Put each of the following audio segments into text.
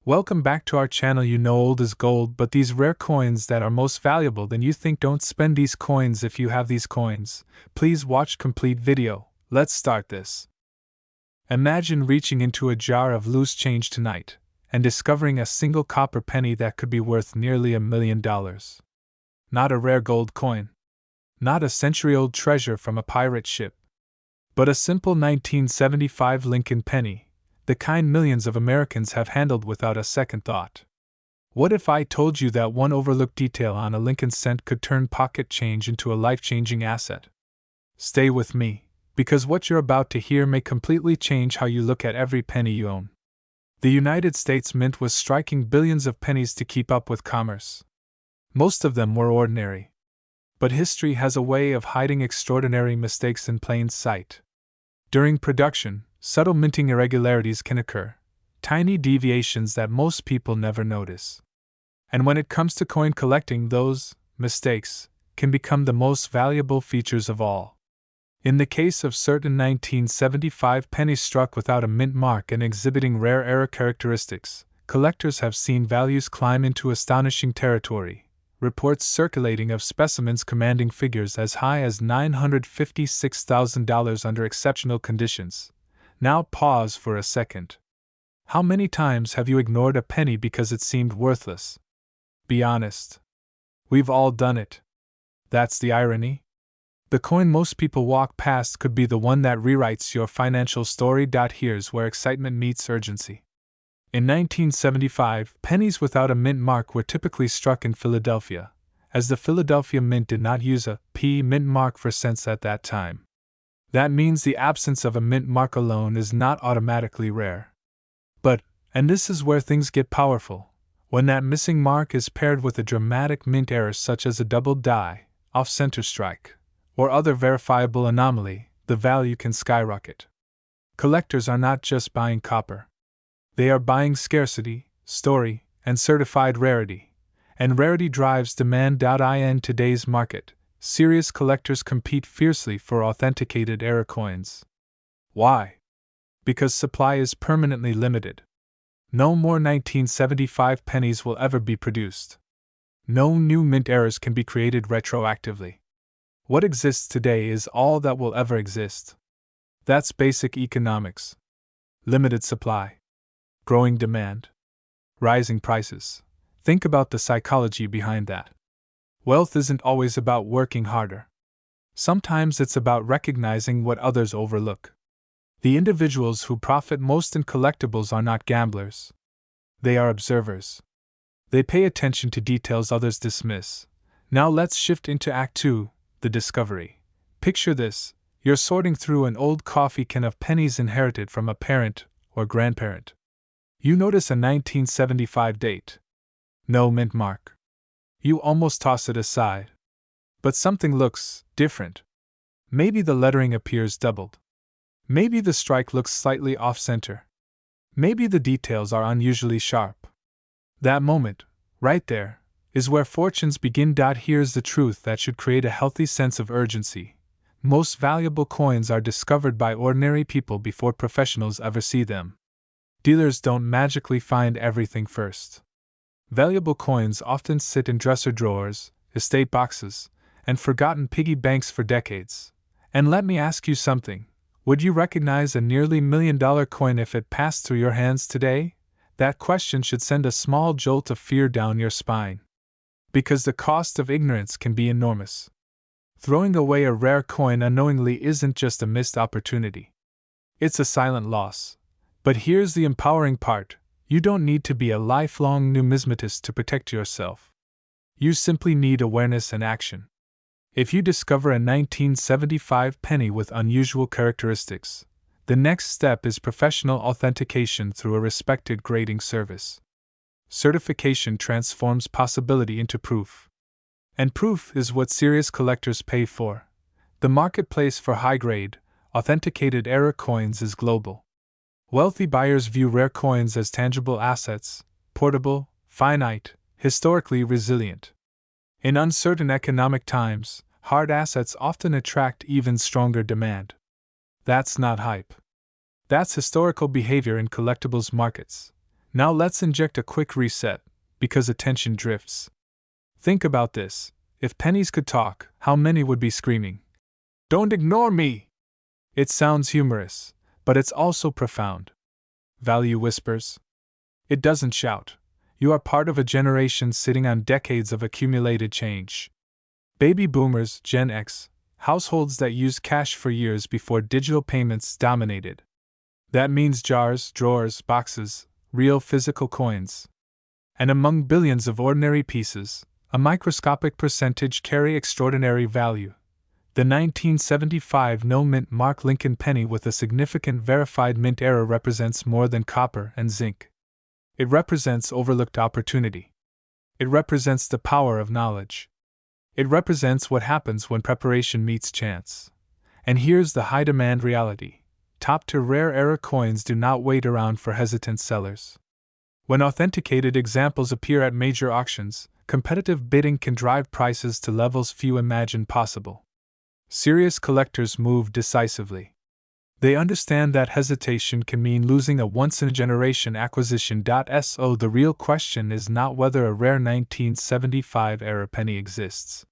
Welcome back to our channel. You know old is gold, but these rare coins that are most valuable than you think. Don't spend these coins if you have these coins. Please watch complete video. Let's start this. Imagine reaching into a jar of loose change tonight and discovering a single copper penny that could be worth nearly $1 million. Not a rare gold coin. Not a century-old treasure from a pirate ship. But a simple 1975 Lincoln penny. The kind millions of Americans have handled without a second thought. What if I told you that one overlooked detail on a Lincoln cent could turn pocket change into a life-changing asset? Stay with me, because what you're about to hear may completely change how you look at every penny you own. The United States Mint was striking billions of pennies to keep up with commerce. Most of them were ordinary. But history has a way of hiding extraordinary mistakes in plain sight. During production, subtle minting irregularities can occur, tiny deviations that most people never notice. And when it comes to coin collecting, those mistakes can become the most valuable features of all. In the case of certain 1975 pennies struck without a mint mark and exhibiting rare error characteristics, collectors have seen values climb into astonishing territory. Reports circulating of specimens commanding figures as high as $956,000 under exceptional conditions. Now pause for a second. How many times have you ignored a penny because it seemed worthless? Be honest. We've all done it. That's the irony. The coin most people walk past could be the one that rewrites your financial story. Here's where excitement meets urgency. In 1975, pennies without a mint mark were typically struck in Philadelphia, as the Philadelphia Mint did not use a P mint mark for cents at that time. That means the absence of a mint mark alone is not automatically rare. But, and this is where things get powerful, when that missing mark is paired with a dramatic mint error such as a double die, off-center strike, or other verifiable anomaly, the value can skyrocket. Collectors are not just buying copper. They are buying scarcity, story, and certified rarity. And rarity drives demand. In today's market, serious collectors compete fiercely for authenticated error coins. Why? Because supply is permanently limited. No more 1975 pennies will ever be produced. No new mint errors can be created retroactively. What exists today is all that will ever exist. That's basic economics. Limited supply. Growing demand. Rising prices. Think about the psychology behind that. Wealth isn't always about working harder. Sometimes it's about recognizing what others overlook. The individuals who profit most in collectibles are not gamblers. They are observers. They pay attention to details others dismiss. Now let's shift into Act 2, the discovery. Picture this: you're sorting through an old coffee can of pennies inherited from a parent or grandparent. You notice a 1975 date. No mint mark. You almost toss it aside. But something looks different. Maybe the lettering appears doubled. Maybe the strike looks slightly off-center. Maybe the details are unusually sharp. That moment, right there, is where fortunes begin. Here's the truth that should create a healthy sense of urgency. Most valuable coins are discovered by ordinary people before professionals ever see them. Dealers don't magically find everything first. Valuable coins often sit in dresser drawers, estate boxes, and forgotten piggy banks for decades. And let me ask you something. Would you recognize a nearly $1 million coin if it passed through your hands today? That question should send a small jolt of fear down your spine. Because the cost of ignorance can be enormous. Throwing away a rare coin unknowingly isn't just a missed opportunity. It's a silent loss. But here's the empowering part. You don't need to be a lifelong numismatist to protect yourself. You simply need awareness and action. If you discover a 1975 penny with unusual characteristics, the next step is professional authentication through a respected grading service. Certification transforms possibility into proof. And proof is what serious collectors pay for. The marketplace for high-grade, authenticated error coins is global. Wealthy buyers view rare coins as tangible assets, portable, finite, historically resilient. In uncertain economic times, hard assets often attract even stronger demand. That's not hype. That's historical behavior in collectibles markets. Now let's inject a quick reset, because attention drifts. Think about this. If pennies could talk, how many would be screaming, "Don't ignore me!" It sounds humorous, but it's also profound. Value whispers. It doesn't shout. You are part of a generation sitting on decades of accumulated change. Baby boomers, Gen X, households that used cash for years before digital payments dominated. That means jars, drawers, boxes, real physical coins. And among billions of ordinary pieces, a microscopic percentage carry extraordinary value. The 1975 no-mint Mark Lincoln penny with a significant verified mint error represents more than copper and zinc. It represents overlooked opportunity. It represents the power of knowledge. It represents what happens when preparation meets chance. And here's the high-demand reality. Top-tier rare error coins do not wait around for hesitant sellers. When authenticated examples appear at major auctions, competitive bidding can drive prices to levels few imagined possible. Serious collectors move decisively. They understand that hesitation can mean losing a once-in-a-generation acquisition. So the real question is not whether a rare 1975 era penny exists.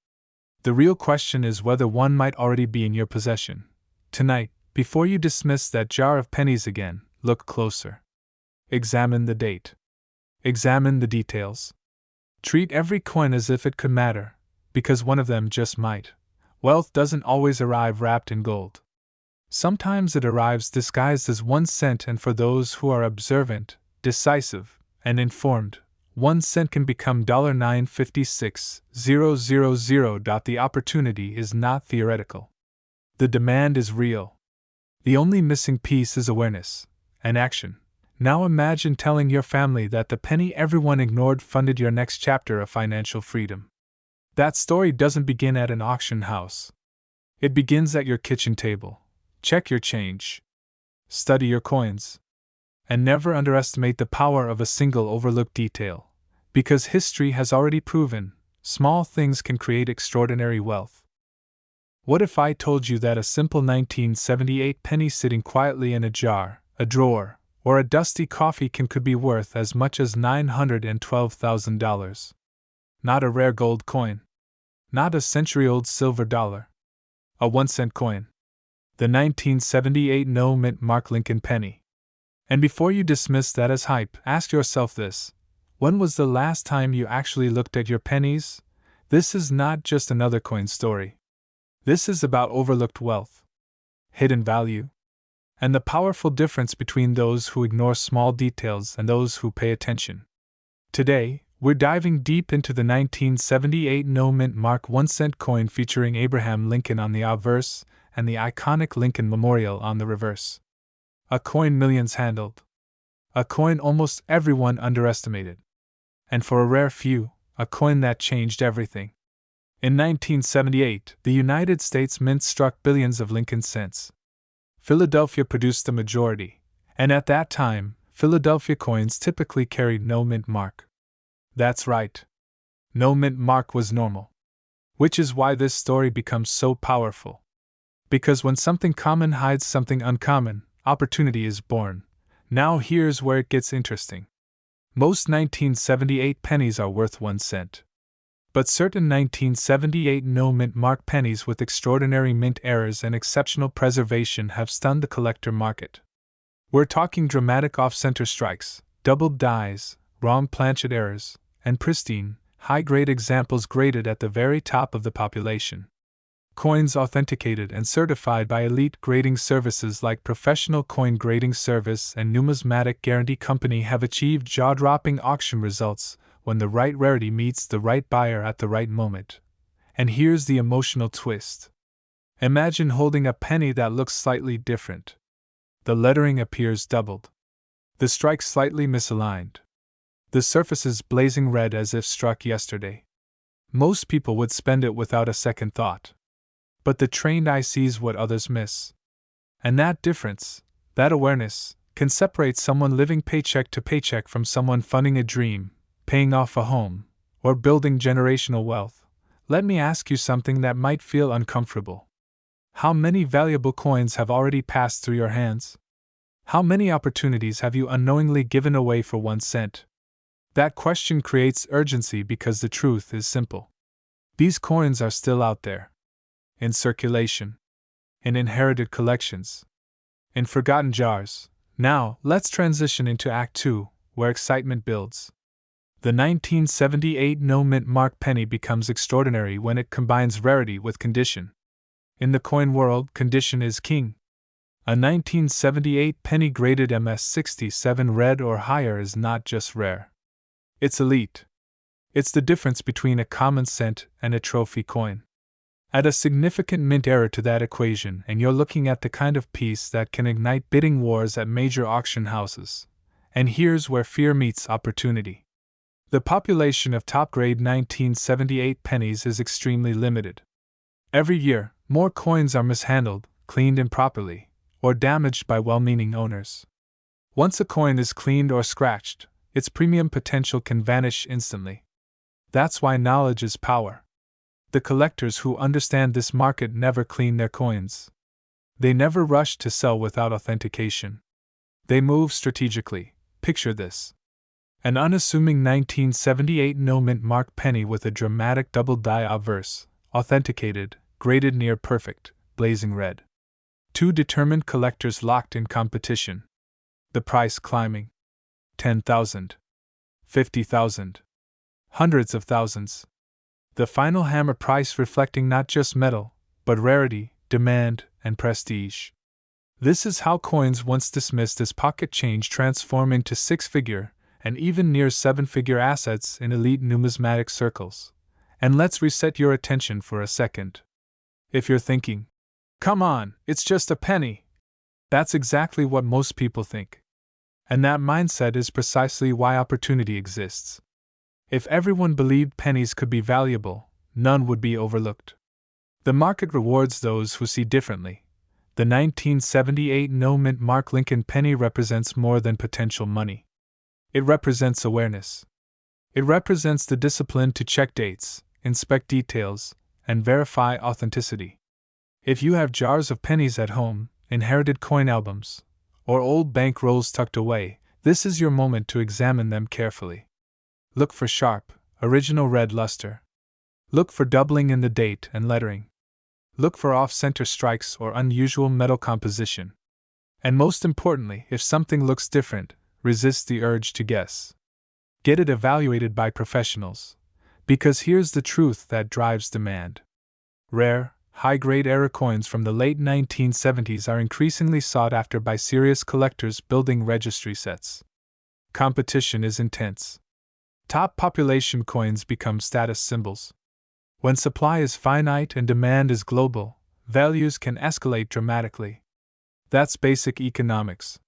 The real question is whether one might already be in your possession. Tonight, before you dismiss that jar of pennies again, look closer. Examine the date. Examine the details. Treat every coin as if it could matter, because one of them just might. Wealth doesn't always arrive wrapped in gold. Sometimes it arrives disguised as 1 cent, and for those who are observant, decisive, and informed, 1 cent can become $956,000. The opportunity is not theoretical. The demand is real. The only missing piece is awareness and action. Now imagine telling your family that the penny everyone ignored funded your next chapter of financial freedom. That story doesn't begin at an auction house. It begins at your kitchen table. Check your change. Study your coins. And never underestimate the power of a single overlooked detail. Because history has already proven, small things can create extraordinary wealth. What if I told you that a simple 1978 penny sitting quietly in a jar, a drawer, or a dusty coffee can could be worth as much as $912,000? Not a rare gold coin. Not a century-old silver dollar. A 1-cent coin. The 1978 no-mint Mark Lincoln penny. And before you dismiss that as hype, ask yourself this. When was the last time you actually looked at your pennies? This is not just another coin story. This is about overlooked wealth, hidden value, and the powerful difference between those who ignore small details and those who pay attention. Today, we're diving deep into the 1978 no-mint Mark 1-cent coin featuring Abraham Lincoln on the obverse and the iconic Lincoln Memorial on the reverse. A coin millions handled. A coin almost everyone underestimated. And for a rare few, a coin that changed everything. In 1978, the United States Mint struck billions of Lincoln cents. Philadelphia produced the majority, and at that time, Philadelphia coins typically carried no mint mark. That's right. No mint mark was normal. Which is why this story becomes so powerful. Because when something common hides something uncommon, opportunity is born. Now here's where it gets interesting. Most 1978 pennies are worth 1 cent. But certain 1978 no-mint mark pennies with extraordinary mint errors and exceptional preservation have stunned the collector market. We're talking dramatic off-center strikes, doubled dies, wrong planchet errors, and pristine, high-grade examples graded at the very top of the population. Coins authenticated and certified by elite grading services like Professional Coin Grading Service and Numismatic Guarantee Company have achieved jaw-dropping auction results when the right rarity meets the right buyer at the right moment. And here's the emotional twist. Imagine holding a penny that looks slightly different. The lettering appears doubled. The strike slightly misaligned. The surface is blazing red as if struck yesterday. Most people would spend it without a second thought. But the trained eye sees what others miss. And that difference, that awareness, can separate someone living paycheck to paycheck from someone funding a dream, paying off a home, or building generational wealth. Let me ask you something that might feel uncomfortable. How many valuable coins have already passed through your hands? How many opportunities have you unknowingly given away for 1 cent? That question creates urgency because the truth is simple. These coins are still out there. In circulation. In inherited collections. In forgotten jars. Now, let's transition into Act 2, where excitement builds. The 1978 no-mint mark penny becomes extraordinary when it combines rarity with condition. In the coin world, condition is king. A 1978 penny graded MS-67 red or higher is not just rare. It's elite. It's the difference between a common cent and a trophy coin. Add a significant mint error to that equation, and you're looking at the kind of piece that can ignite bidding wars at major auction houses. And here's where fear meets opportunity. The population of top-grade 1978 pennies is extremely limited. Every year, more coins are mishandled, cleaned improperly, or damaged by well-meaning owners. Once a coin is cleaned or scratched, its premium potential can vanish instantly. That's why knowledge is power. The collectors who understand this market never clean their coins. They never rush to sell without authentication. They move strategically. Picture this. An unassuming 1978 no-mint mark penny with a dramatic double-die obverse, authenticated, graded near perfect, blazing red. Two determined collectors locked in competition. The price climbing. 10,000. 50,000. Hundreds of thousands. The final hammer price reflecting not just metal, but rarity, demand, and prestige. This is how coins once dismissed as pocket change transform into six-figure, and even near seven-figure assets in elite numismatic circles. And let's reset your attention for a second. If you're thinking, come on, it's just a penny. That's exactly what most people think. And that mindset is precisely why opportunity exists. If everyone believed pennies could be valuable, none would be overlooked. The market rewards those who see differently. The 1978 no-mint mark Lincoln penny represents more than potential money. It represents awareness. It represents the discipline to check dates, inspect details, and verify authenticity. If you have jars of pennies at home, inherited coin albums, or old bank rolls tucked away, this is your moment to examine them carefully. Look for sharp, original red luster. Look for doubling in the date and lettering. Look for off-center strikes or unusual metal composition. And most importantly, if something looks different, resist the urge to guess. Get it evaluated by professionals. Because here's the truth that drives demand. Rare, high-grade era coins from the late 1970s are increasingly sought after by serious collectors building registry sets. Competition is intense. Top population coins become status symbols. When supply is finite and demand is global, values can escalate dramatically. That's basic economics.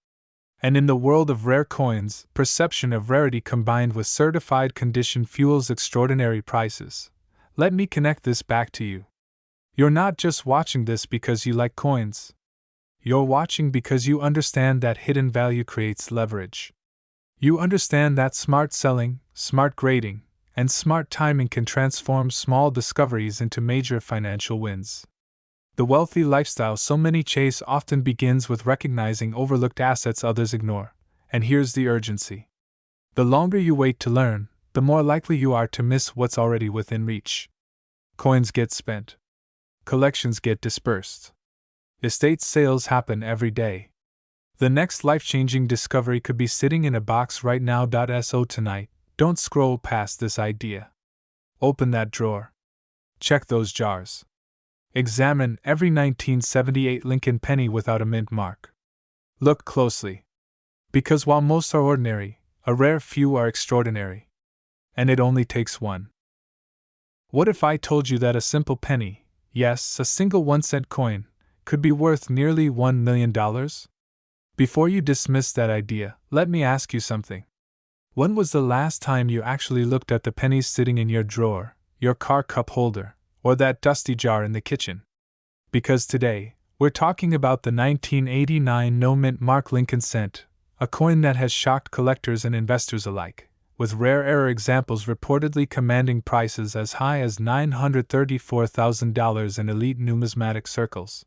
And in the world of rare coins, perception of rarity combined with certified condition fuels extraordinary prices. Let me connect this back to you. You're not just watching this because you like coins. You're watching because you understand that hidden value creates leverage. You understand that smart selling, smart grading, and smart timing can transform small discoveries into major financial wins. The wealthy lifestyle so many chase often begins with recognizing overlooked assets others ignore, and here's the urgency. The longer you wait to learn, the more likely you are to miss what's already within reach. Coins get spent. Collections get dispersed. Estate sales happen every day. The next life-changing discovery could be sitting in a box right now. So tonight, don't scroll past this idea. Open that drawer. Check those jars. Examine every 1978 Lincoln penny without a mint mark. Look closely. Because while most are ordinary, a rare few are extraordinary. And it only takes one. What if I told you that a simple penny, yes, a single 1-cent coin, could be worth nearly $1 million? Before you dismiss that idea, let me ask you something. When was the last time you actually looked at the pennies sitting in your drawer, your car cup holder, or that dusty jar in the kitchen? Because today, we're talking about the 1989 no-mint mark Lincoln cent, a coin that has shocked collectors and investors alike, with rare error examples reportedly commanding prices as high as $934,000 in elite numismatic circles.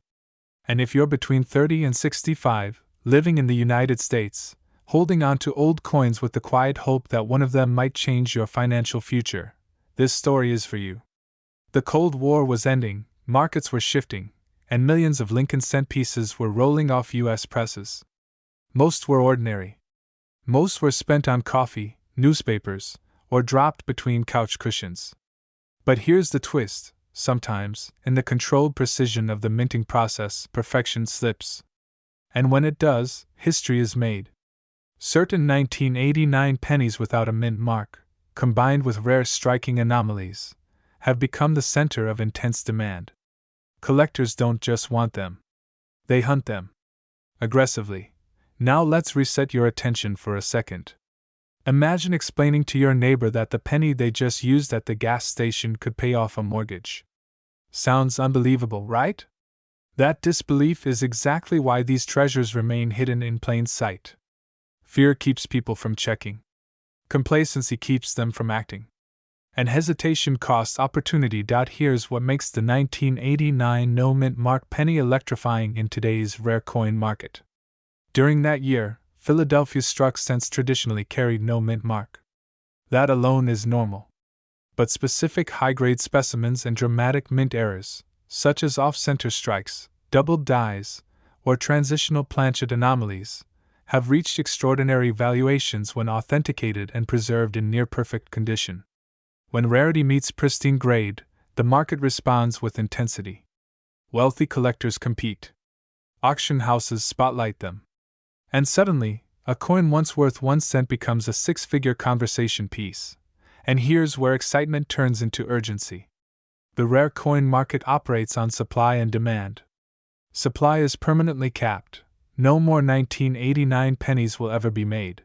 And if you're between 30 and 65, living in the United States, holding on to old coins with the quiet hope that one of them might change your financial future. This story is for you. The Cold War was ending, markets were shifting, and millions of Lincoln cent pieces were rolling off U.S. presses. Most were ordinary. Most were spent on coffee, newspapers, or dropped between couch cushions. But here's the twist: sometimes, in the controlled precision of the minting process, perfection slips. And when it does, history is made. Certain 1989 pennies without a mint mark, combined with rare striking anomalies, have become the center of intense demand. Collectors don't just want them. They hunt them. Aggressively. Now let's reset your attention for a second. Imagine explaining to your neighbor that the penny they just used at the gas station could pay off a mortgage. Sounds unbelievable, right? That disbelief is exactly why these treasures remain hidden in plain sight. Fear keeps people from checking. Complacency keeps them from acting. And hesitation costs opportunity. Here's what makes the 1989 no-mint mark penny electrifying in today's rare coin market. During that year, Philadelphia's struck cents traditionally carried no mint mark. That alone is normal. But specific high-grade specimens and dramatic mint errors, such as off-center strikes, doubled dies, or transitional planchet anomalies, have reached extraordinary valuations when authenticated and preserved in near-perfect condition. When rarity meets pristine grade, the market responds with intensity. Wealthy collectors compete. Auction houses spotlight them. And suddenly, a coin once worth 1 cent becomes a six-figure conversation piece. And here's where excitement turns into urgency. The rare coin market operates on supply and demand. Supply is permanently capped. No more 1989 pennies will ever be made.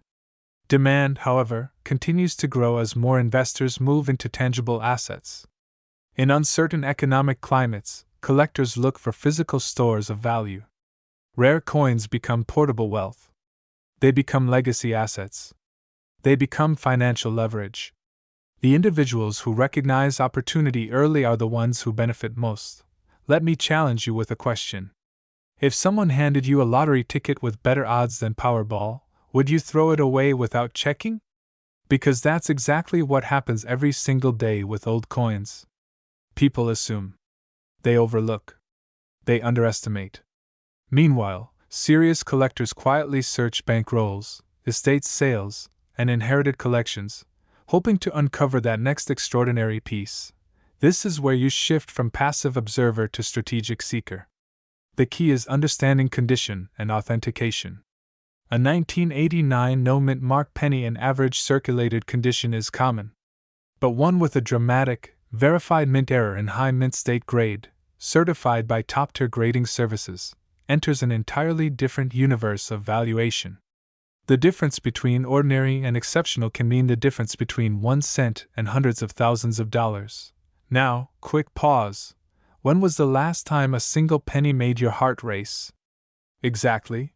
Demand, however, continues to grow as more investors move into tangible assets. In uncertain economic climates, collectors look for physical stores of value. Rare coins become portable wealth. They become legacy assets. They become financial leverage. The individuals who recognize opportunity early are the ones who benefit most. Let me challenge you with a question. If someone handed you a lottery ticket with better odds than Powerball, would you throw it away without checking? Because that's exactly what happens every single day with old coins. People assume. They overlook. They underestimate. Meanwhile, serious collectors quietly search bankrolls, estate sales, and inherited collections, hoping to uncover that next extraordinary piece. This is where you shift from passive observer to strategic seeker. The key is understanding condition and authentication. A 1989 no-mint mark penny in average circulated condition is common. But one with a dramatic, verified mint error in high mint state grade, certified by top-tier grading services, enters an entirely different universe of valuation. The difference between ordinary and exceptional can mean the difference between 1 cent and hundreds of thousands of dollars. Now, quick pause. When was the last time a single penny made your heart race? Exactly.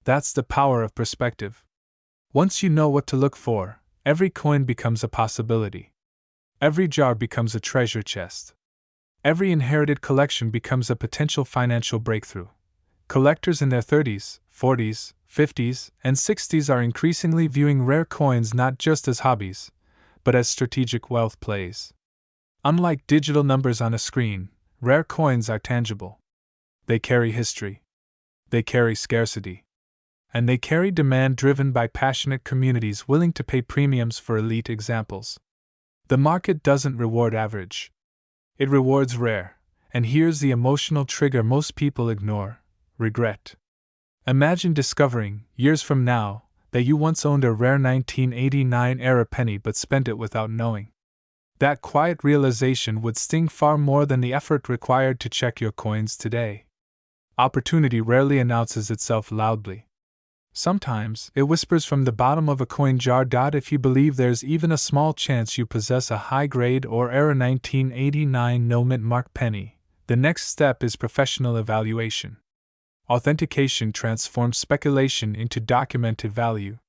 That's the power of perspective. Once you know what to look for, every coin becomes a possibility. Every jar becomes a treasure chest. Every inherited collection becomes a potential financial breakthrough. Collectors in their 30s, 40s, 50s, and 60s are increasingly viewing rare coins not just as hobbies, but as strategic wealth plays. Unlike digital numbers on a screen, rare coins are tangible. They carry history. They carry scarcity. And they carry demand driven by passionate communities willing to pay premiums for elite examples. The market doesn't reward average. It rewards rare, and here's the emotional trigger most people ignore: regret. Imagine discovering, years from now, that you once owned a rare 1989-era penny but spent it without knowing. That quiet realization would sting far more than the effort required to check your coins today. Opportunity rarely announces itself loudly. Sometimes, it whispers from the bottom of a coin jar. If you believe there's even a small chance you possess a high-grade or era 1989 no-mint mark penny, the next step is professional evaluation. Authentication transforms speculation into documented value.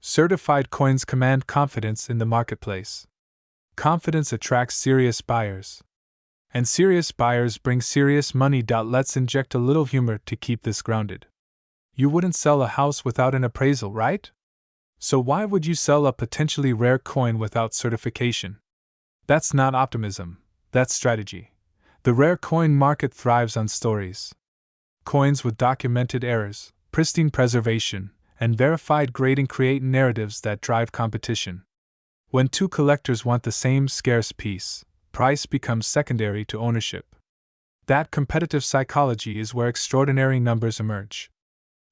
Certified coins command confidence in the marketplace. Confidence attracts serious buyers. And serious buyers bring serious money. Let's inject a little humor to keep this grounded. You wouldn't sell a house without an appraisal, right? So why would you sell a potentially rare coin without certification? That's not optimism, that's strategy. The rare coin market thrives on stories. Coins with documented errors, pristine preservation, and verified grading create narratives that drive competition. When two collectors want the same scarce piece, price becomes secondary to ownership. That competitive psychology is where extraordinary numbers emerge.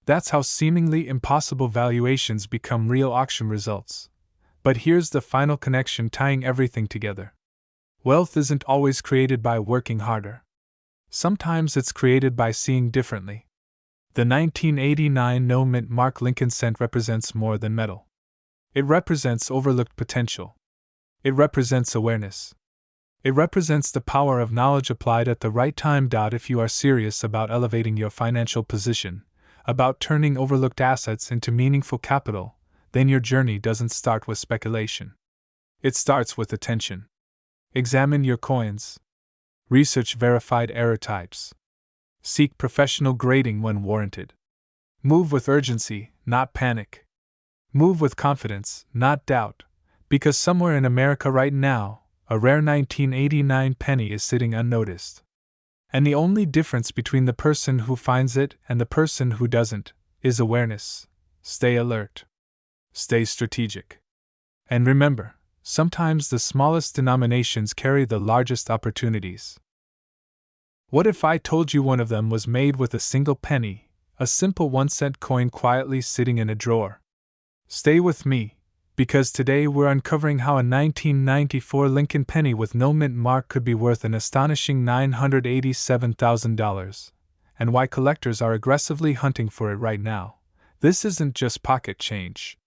That's how seemingly impossible valuations become real auction results. But here's the final connection tying everything together. Wealth isn't always created by working harder. Sometimes it's created by seeing differently. The 1989 no-mint mark Lincoln cent represents more than metal. It represents overlooked potential. It represents awareness. It represents the power of knowledge applied at the right time. If you are serious about elevating your financial position, about turning overlooked assets into meaningful capital, then your journey doesn't start with speculation. It starts with attention. Examine your coins. Research verified error types. Seek professional grading when warranted. Move with urgency, not panic. Move with confidence, not doubt, because somewhere in America right now, a rare 1989 penny is sitting unnoticed. And the only difference between the person who finds it and the person who doesn't is awareness. Stay alert. Stay strategic. And remember, sometimes the smallest denominations carry the largest opportunities. What if I told you one of them was made with a single penny, a simple 1-cent coin quietly sitting in a drawer? Stay with me, because today we're uncovering how a 1994 Lincoln penny with no mint mark could be worth an astonishing $987,000, and why collectors are aggressively hunting for it right now. This isn't just pocket change.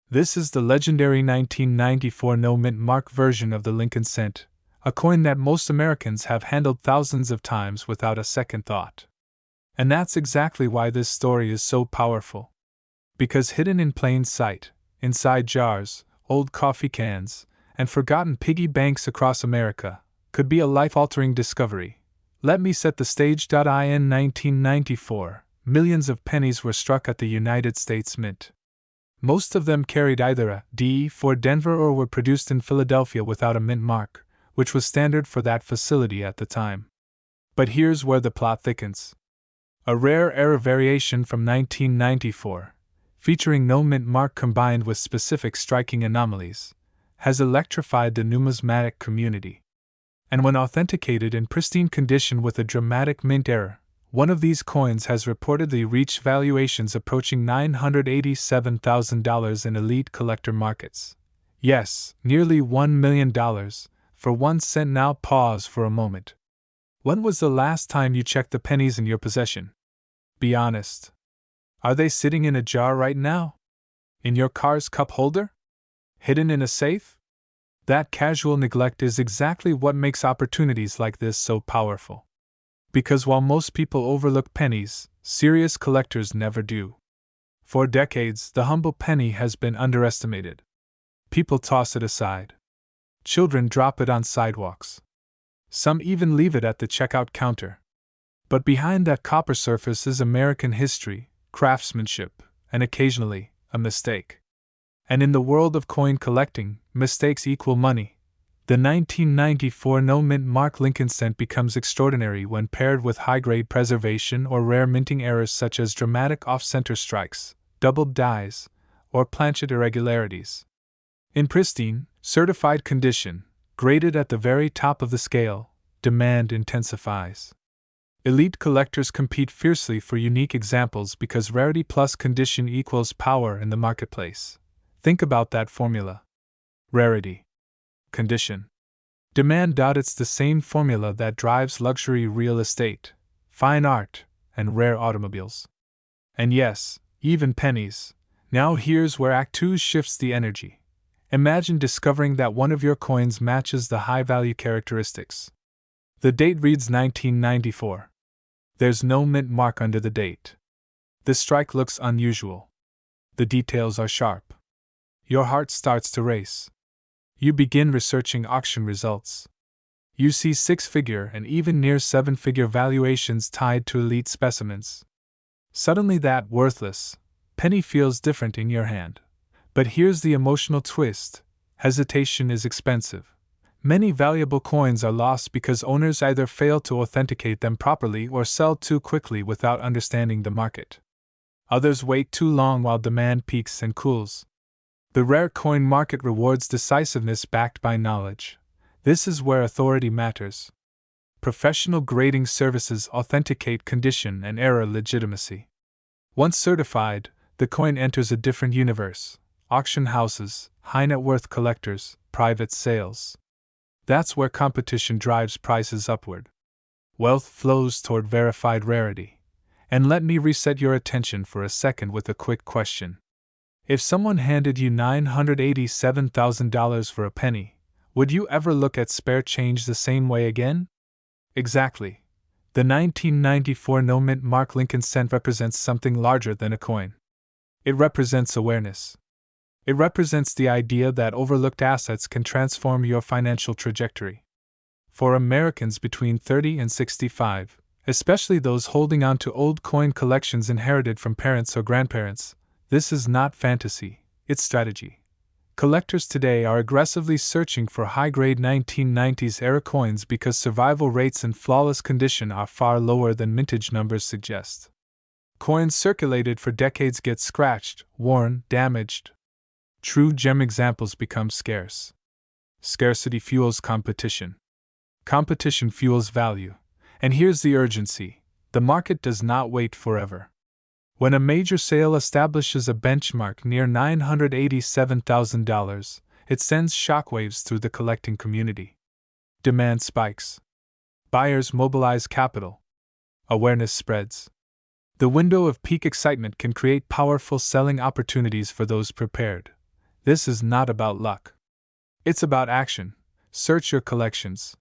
This is the legendary 1994 no mint mark version of the Lincoln cent, a coin that most Americans have handled thousands of times without a second thought. And that's exactly why this story is so powerful. Because hidden in plain sight, inside jars, old coffee cans, and forgotten piggy banks across America, could be a life-altering discovery. Let me set the stage. In 1994, millions of pennies were struck at the United States Mint. Most of them carried either a D for Denver or were produced in Philadelphia without a mint mark, which was standard for that facility at the time. But here's where the plot thickens. A rare error variation from 1994, featuring no mint mark combined with specific striking anomalies, has electrified the numismatic community. And when authenticated in pristine condition with a dramatic mint error, one of these coins has reportedly reached valuations approaching $987,000 in elite collector markets. Yes, nearly $1 million, for 1 cent. Now pause for a moment. When was the last time you checked the pennies in your possession? Be honest. Are they sitting in a jar right now? In your car's cup holder? Hidden in a safe? That casual neglect is exactly what makes opportunities like this so powerful. Because while most people overlook pennies, serious collectors never do. For decades, the humble penny has been underestimated. People toss it aside. Children drop it on sidewalks. Some even leave it at the checkout counter. But behind that copper surface is American history, craftsmanship, and occasionally, a mistake. And in the world of coin collecting, mistakes equal money. The 1994 no-mint mark Lincoln cent becomes extraordinary when paired with high-grade preservation or rare minting errors such as dramatic off-center strikes, doubled dies, or planchet irregularities. In pristine, certified condition, graded at the very top of the scale, demand intensifies. Elite collectors compete fiercely for unique examples because rarity plus condition equals power in the marketplace. Think about that formula. Rarity. Condition. Demand. It's the same formula that drives luxury real estate, fine art, and rare automobiles. And yes, even pennies. Now here's where Act 2 shifts the energy. Imagine discovering that one of your coins matches the high-value characteristics. The date reads 1994. There's no mint mark under the date. The strike looks unusual. The details are sharp. Your heart starts to race. You begin researching auction results. You see 6-figure and even near 7-figure valuations tied to elite specimens. Suddenly that worthless penny feels different in your hand. But here's the emotional twist: hesitation is expensive. Many valuable coins are lost because owners either fail to authenticate them properly or sell too quickly without understanding the market. Others wait too long while demand peaks and cools. The rare coin market rewards decisiveness backed by knowledge. This is where authority matters. Professional grading services authenticate condition and error legitimacy. Once certified, the coin enters a different universe: auction houses, high net worth collectors, private sales. That's where competition drives prices upward. Wealth flows toward verified rarity. And let me reset your attention for a second with a quick question. If someone handed you $987,000 for a penny, would you ever look at spare change the same way again? Exactly. The 1994 no-mint mark Lincoln cent represents something larger than a coin. It represents awareness. It represents the idea that overlooked assets can transform your financial trajectory. For Americans between 30 and 65, especially those holding on to old coin collections inherited from parents or grandparents, this is not fantasy, it's strategy. Collectors today are aggressively searching for high-grade 1990s-era coins because survival rates in flawless condition are far lower than mintage numbers suggest. Coins circulated for decades get scratched, worn, damaged. True gem examples become scarce. Scarcity fuels competition. Competition fuels value. And here's the urgency: the market does not wait forever. When a major sale establishes a benchmark near $987,000, it sends shockwaves through the collecting community. Demand spikes. Buyers mobilize capital. Awareness spreads. The window of peak excitement can create powerful selling opportunities for those prepared. This is not about luck. It's about action. Search your collections.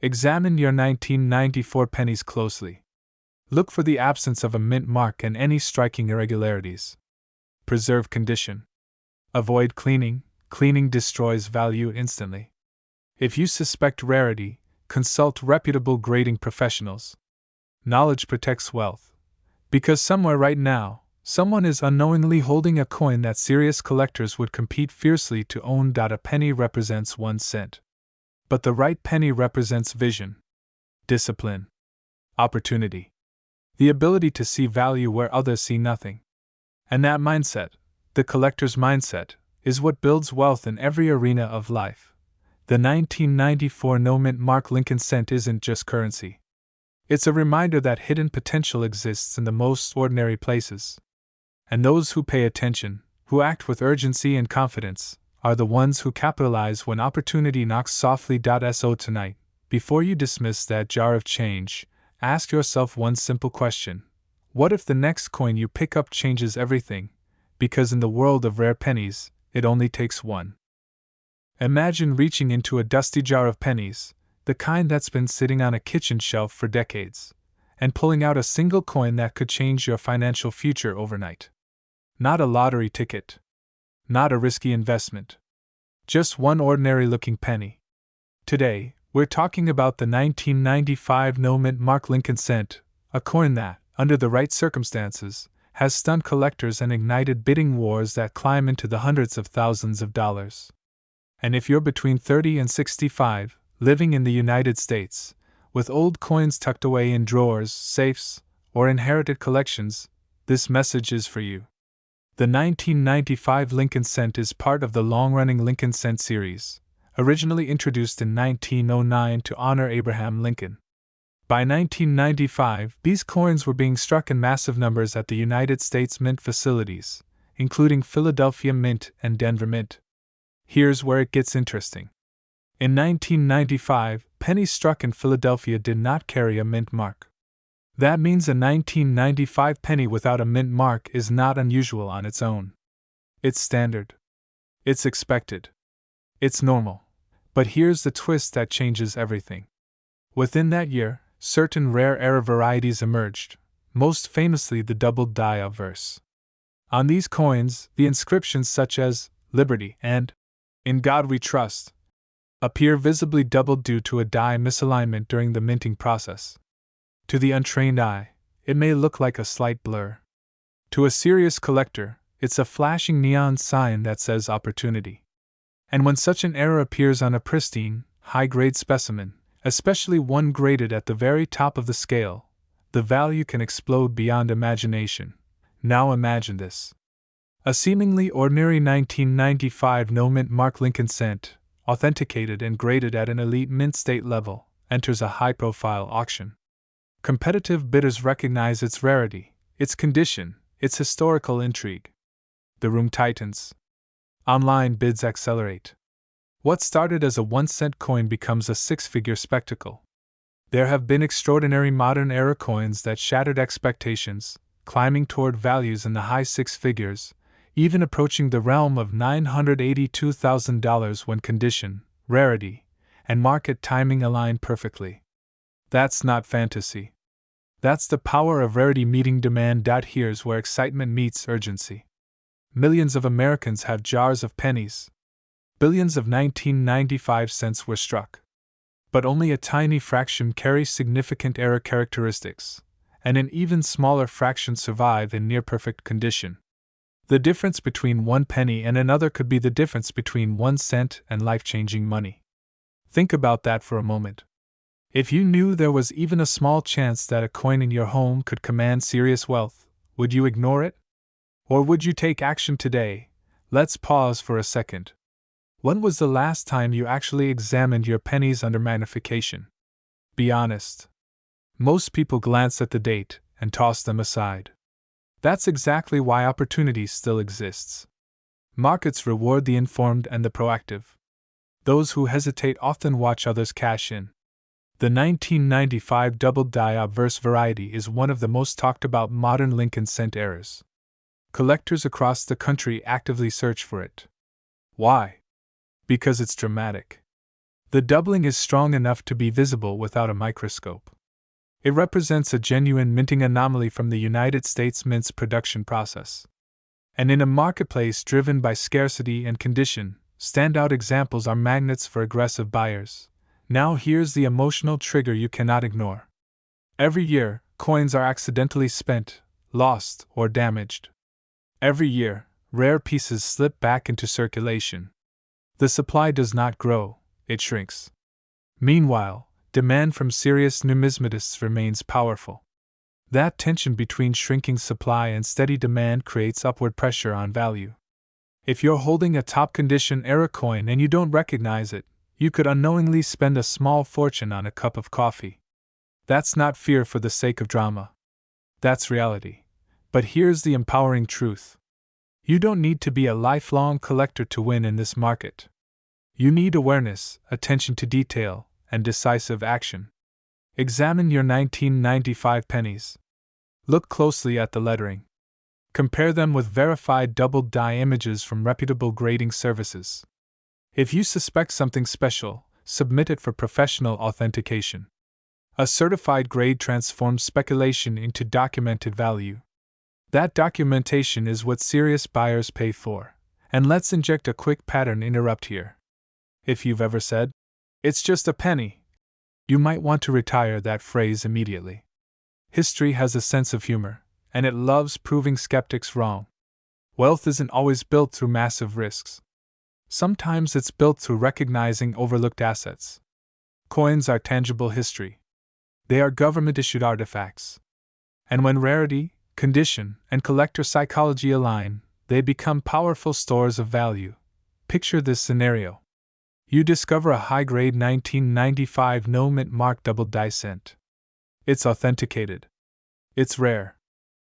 Examine your 1994 pennies closely. Look for the absence of a mint mark and any striking irregularities. Preserve condition. Avoid cleaning. Cleaning destroys value instantly. If you suspect rarity, consult reputable grading professionals. Knowledge protects wealth. Because somewhere right now, someone is unknowingly holding a coin that serious collectors would compete fiercely to own. A penny represents 1 cent. But the right penny represents vision, discipline, opportunity. The ability to see value where others see nothing. And that mindset, the collector's mindset, is what builds wealth in every arena of life. The 1994 no-mint mark Lincoln cent isn't just currency. It's a reminder that hidden potential exists in the most ordinary places. And those who pay attention, who act with urgency and confidence, are the ones who capitalize when opportunity knocks softly. So tonight, before you dismiss that jar of change, ask yourself one simple question: what if the next coin you pick up changes everything? Because in the world of rare pennies, it only takes one. Imagine reaching into a dusty jar of pennies, the kind that's been sitting on a kitchen shelf for decades, and pulling out a single coin that could change your financial future overnight. Not a lottery ticket. Not a risky investment. Just one ordinary-looking penny. Today, we're talking about the 1995 no-mint mark Lincoln cent, a coin that, under the right circumstances, has stunned collectors and ignited bidding wars that climb into the hundreds of thousands of dollars. And if you're between 30 and 65, living in the United States, with old coins tucked away in drawers, safes, or inherited collections, this message is for you. The 1995 Lincoln cent is part of the long-running Lincoln cent series, originally introduced in 1909 to honor Abraham Lincoln. By 1995, these coins were being struck in massive numbers at the United States Mint facilities, including Philadelphia Mint and Denver Mint. Here's where it gets interesting. In 1995, pennies struck in Philadelphia did not carry a mint mark. That means a 1995 penny without a mint mark is not unusual on its own. It's standard. It's expected. It's normal. But here's the twist that changes everything. Within that year, certain rare era varieties emerged, most famously the doubled die obverse. On these coins, the inscriptions such as Liberty and In God We Trust appear visibly doubled due to a die misalignment during the minting process. To the untrained eye, it may look like a slight blur, To a serious collector, it's a flashing neon sign that says opportunity. And when such an error appears on a pristine, high-grade specimen, especially one graded at the very top of the scale, the value can explode beyond imagination. Now imagine this. A seemingly ordinary 1995 no-mint mark Lincoln cent, authenticated and graded at an elite mint state level, enters a high-profile auction. Competitive bidders recognize its rarity, its condition, its historical intrigue. The room tightens. Online bids accelerate. What started as a 1-cent coin becomes a 6-figure spectacle. There have been extraordinary modern-era coins that shattered expectations, climbing toward values in the high 6 figures, even approaching the realm of $982,000 when condition, rarity, and market timing align perfectly. That's not fantasy. That's the power of rarity meeting demand. Here's where excitement meets urgency. Millions of Americans have jars of pennies. Billions of 1995 cents were struck. But only a tiny fraction carry significant error characteristics, and an even smaller fraction survive in near-perfect condition. The difference between 1 penny and another could be the difference between 1 cent and life-changing money. Think about that for a moment. If you knew there was even a small chance that a coin in your home could command serious wealth, would you ignore it? Or would you take action today? Let's pause for a second. When was the last time you actually examined your pennies under magnification? Be honest. Most people glance at the date and toss them aside. That's exactly why opportunity still exists. Markets reward the informed and the proactive. Those who hesitate often watch others cash in. The 1995 double-die obverse variety is one of the most talked about modern Lincoln cent errors. Collectors across the country actively search for it. Why? Because it's dramatic. The doubling is strong enough to be visible without a microscope. It represents a genuine minting anomaly from the United States Mint's production process. And in a marketplace driven by scarcity and condition, standout examples are magnets for aggressive buyers. Now here's the emotional trigger you cannot ignore. Every year, coins are accidentally spent, lost, or damaged. Every year, rare pieces slip back into circulation. The supply does not grow, it shrinks. Meanwhile, demand from serious numismatists remains powerful. That tension between shrinking supply and steady demand creates upward pressure on value. If you're holding a top-condition era coin and you don't recognize it, you could unknowingly spend a small fortune on a cup of coffee. That's not fear for the sake of drama. That's reality. But here's the empowering truth. You don't need to be a lifelong collector to win in this market. You need awareness, attention to detail, and decisive action. Examine your 1995 pennies. Look closely at the lettering. Compare them with verified double-die images from reputable grading services. If you suspect something special, submit it for professional authentication. A certified grade transforms speculation into documented value. That documentation is what serious buyers pay for. And let's inject a quick pattern interrupt here. If you've ever said, "It's just a penny," you might want to retire that phrase immediately. History has a sense of humor, and it loves proving skeptics wrong. Wealth isn't always built through massive risks. Sometimes it's built through recognizing overlooked assets. Coins are tangible history. They are government-issued artifacts. And when rarity, condition, and collector psychology align, they become powerful stores of value. Picture this scenario. You discover a high-grade 1995 no-mint mark double-die cent. It's authenticated. It's rare.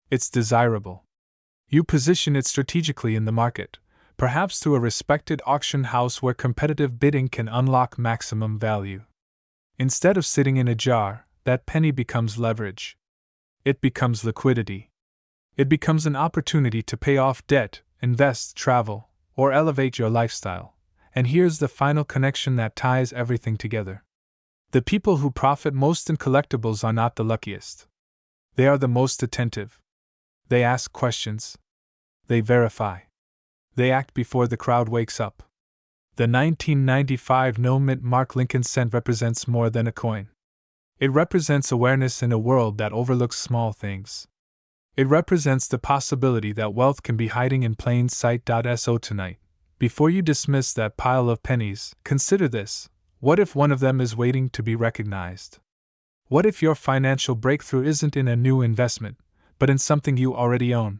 It's desirable. You position it strategically in the market, perhaps through a respected auction house where competitive bidding can unlock maximum value. Instead of sitting in a jar, that penny becomes leverage. It becomes liquidity. It becomes an opportunity to pay off debt, invest, travel, or elevate your lifestyle. And here's the final connection that ties everything together. The people who profit most in collectibles are not the luckiest. They are the most attentive. They ask questions. They verify. They act before the crowd wakes up. The 1995 no-mint mark Lincoln cent represents more than a coin. It represents awareness in a world that overlooks small things. It represents the possibility that wealth can be hiding in plain sight. So tonight, before you dismiss that pile of pennies, consider this. What if one of them is waiting to be recognized? What if your financial breakthrough isn't in a new investment, but in something you already own?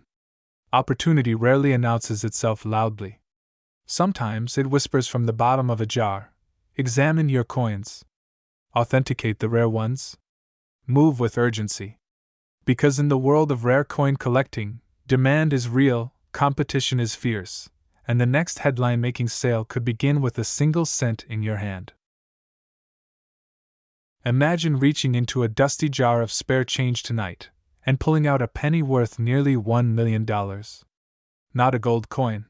Opportunity rarely announces itself loudly. Sometimes it whispers from the bottom of a jar. Examine your coins. Authenticate the rare ones. Move with urgency. Because in the world of rare coin collecting, demand is real, competition is fierce, and the next headline-making sale could begin with a single cent in your hand. Imagine reaching into a dusty jar of spare change tonight and pulling out a penny worth nearly $1 million. Not a gold coin.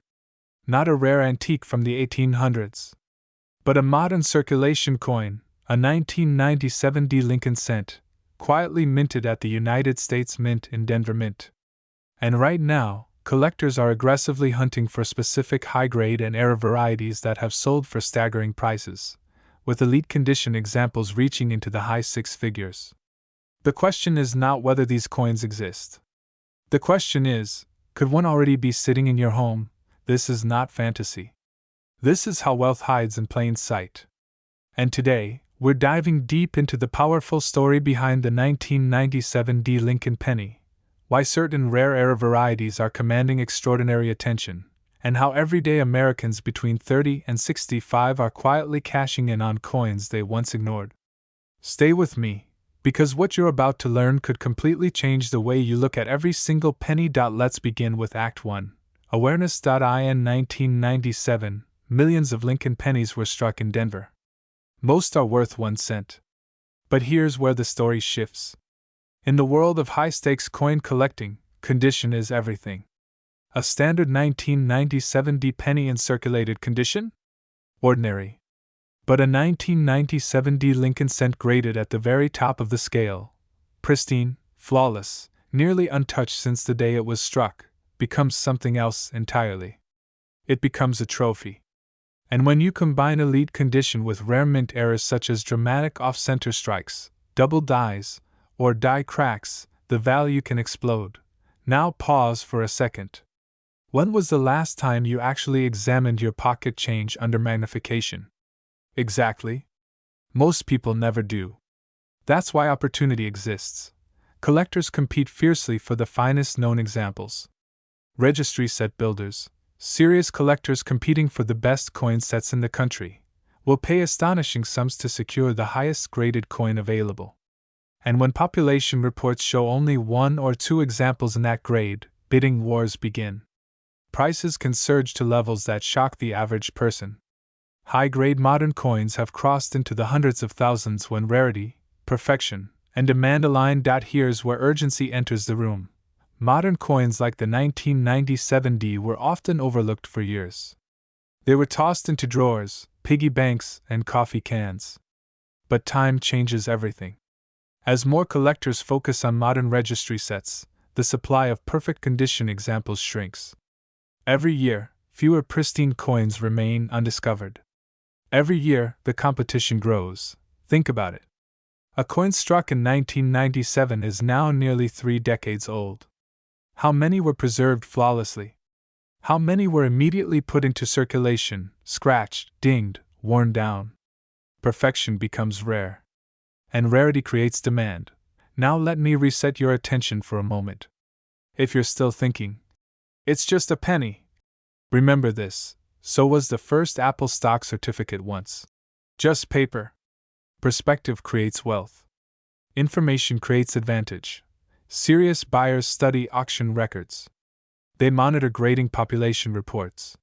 Not a rare antique from the 1800s. But a modern circulation coin, a 1997 D. Lincoln cent, quietly minted at the United States Mint in Denver Mint. And right now, collectors are aggressively hunting for specific high-grade and rare varieties that have sold for staggering prices, with elite condition examples reaching into the high six figures. The question is not whether these coins exist. The question is, could one already be sitting in your home? This is not fantasy. This is how wealth hides in plain sight. And today, we're diving deep into the powerful story behind the 1997 D. Lincoln penny, why certain rare era varieties are commanding extraordinary attention, and how everyday Americans between 30 and 65 are quietly cashing in on coins they once ignored. Stay with me, because what you're about to learn could completely change the way you look at every single penny. Let's begin with Act 1. Awareness. In 1997, millions of Lincoln pennies were struck in Denver. Most are worth 1 cent. But here's where the story shifts. In the world of high-stakes coin collecting, condition is everything. A standard 1997 D penny in circulated condition? Ordinary. But a 1997 D Lincoln cent graded at the very top of the scale, pristine, flawless, nearly untouched since the day it was struck, becomes something else entirely. It becomes a trophy. And when you combine elite condition with rare mint errors such as dramatic off-center strikes, double dies, or die cracks, the value can explode. Now pause for a second. When was the last time you actually examined your pocket change under magnification? Exactly. Most people never do. That's why opportunity exists. Collectors compete fiercely for the finest known examples. Registry set builders, serious collectors competing for the best coin sets in the country, will pay astonishing sums to secure the highest graded coin available. And when population reports show only 1 or 2 examples in that grade, bidding wars begin. Prices can surge to levels that shock the average person. High-grade modern coins have crossed into the hundreds of thousands when rarity, perfection, and demand align. Here's where urgency enters the room. Modern coins like the 1997 D were often overlooked for years. They were tossed into drawers, piggy banks, and coffee cans. But time changes everything. As more collectors focus on modern registry sets, the supply of perfect condition examples shrinks. Every year, fewer pristine coins remain undiscovered. Every year, the competition grows. Think about it. A coin struck in 1997 is now nearly 3 decades old. How many were preserved flawlessly? How many were immediately put into circulation, scratched, dinged, worn down? Perfection becomes rare. And rarity creates demand. Now let me reset your attention for a moment. If you're still thinking, it's just a penny. Remember this, so was the first Apple stock certificate once. Just paper. Perspective creates wealth. Information creates advantage. Serious buyers study auction records. They monitor grading population reports.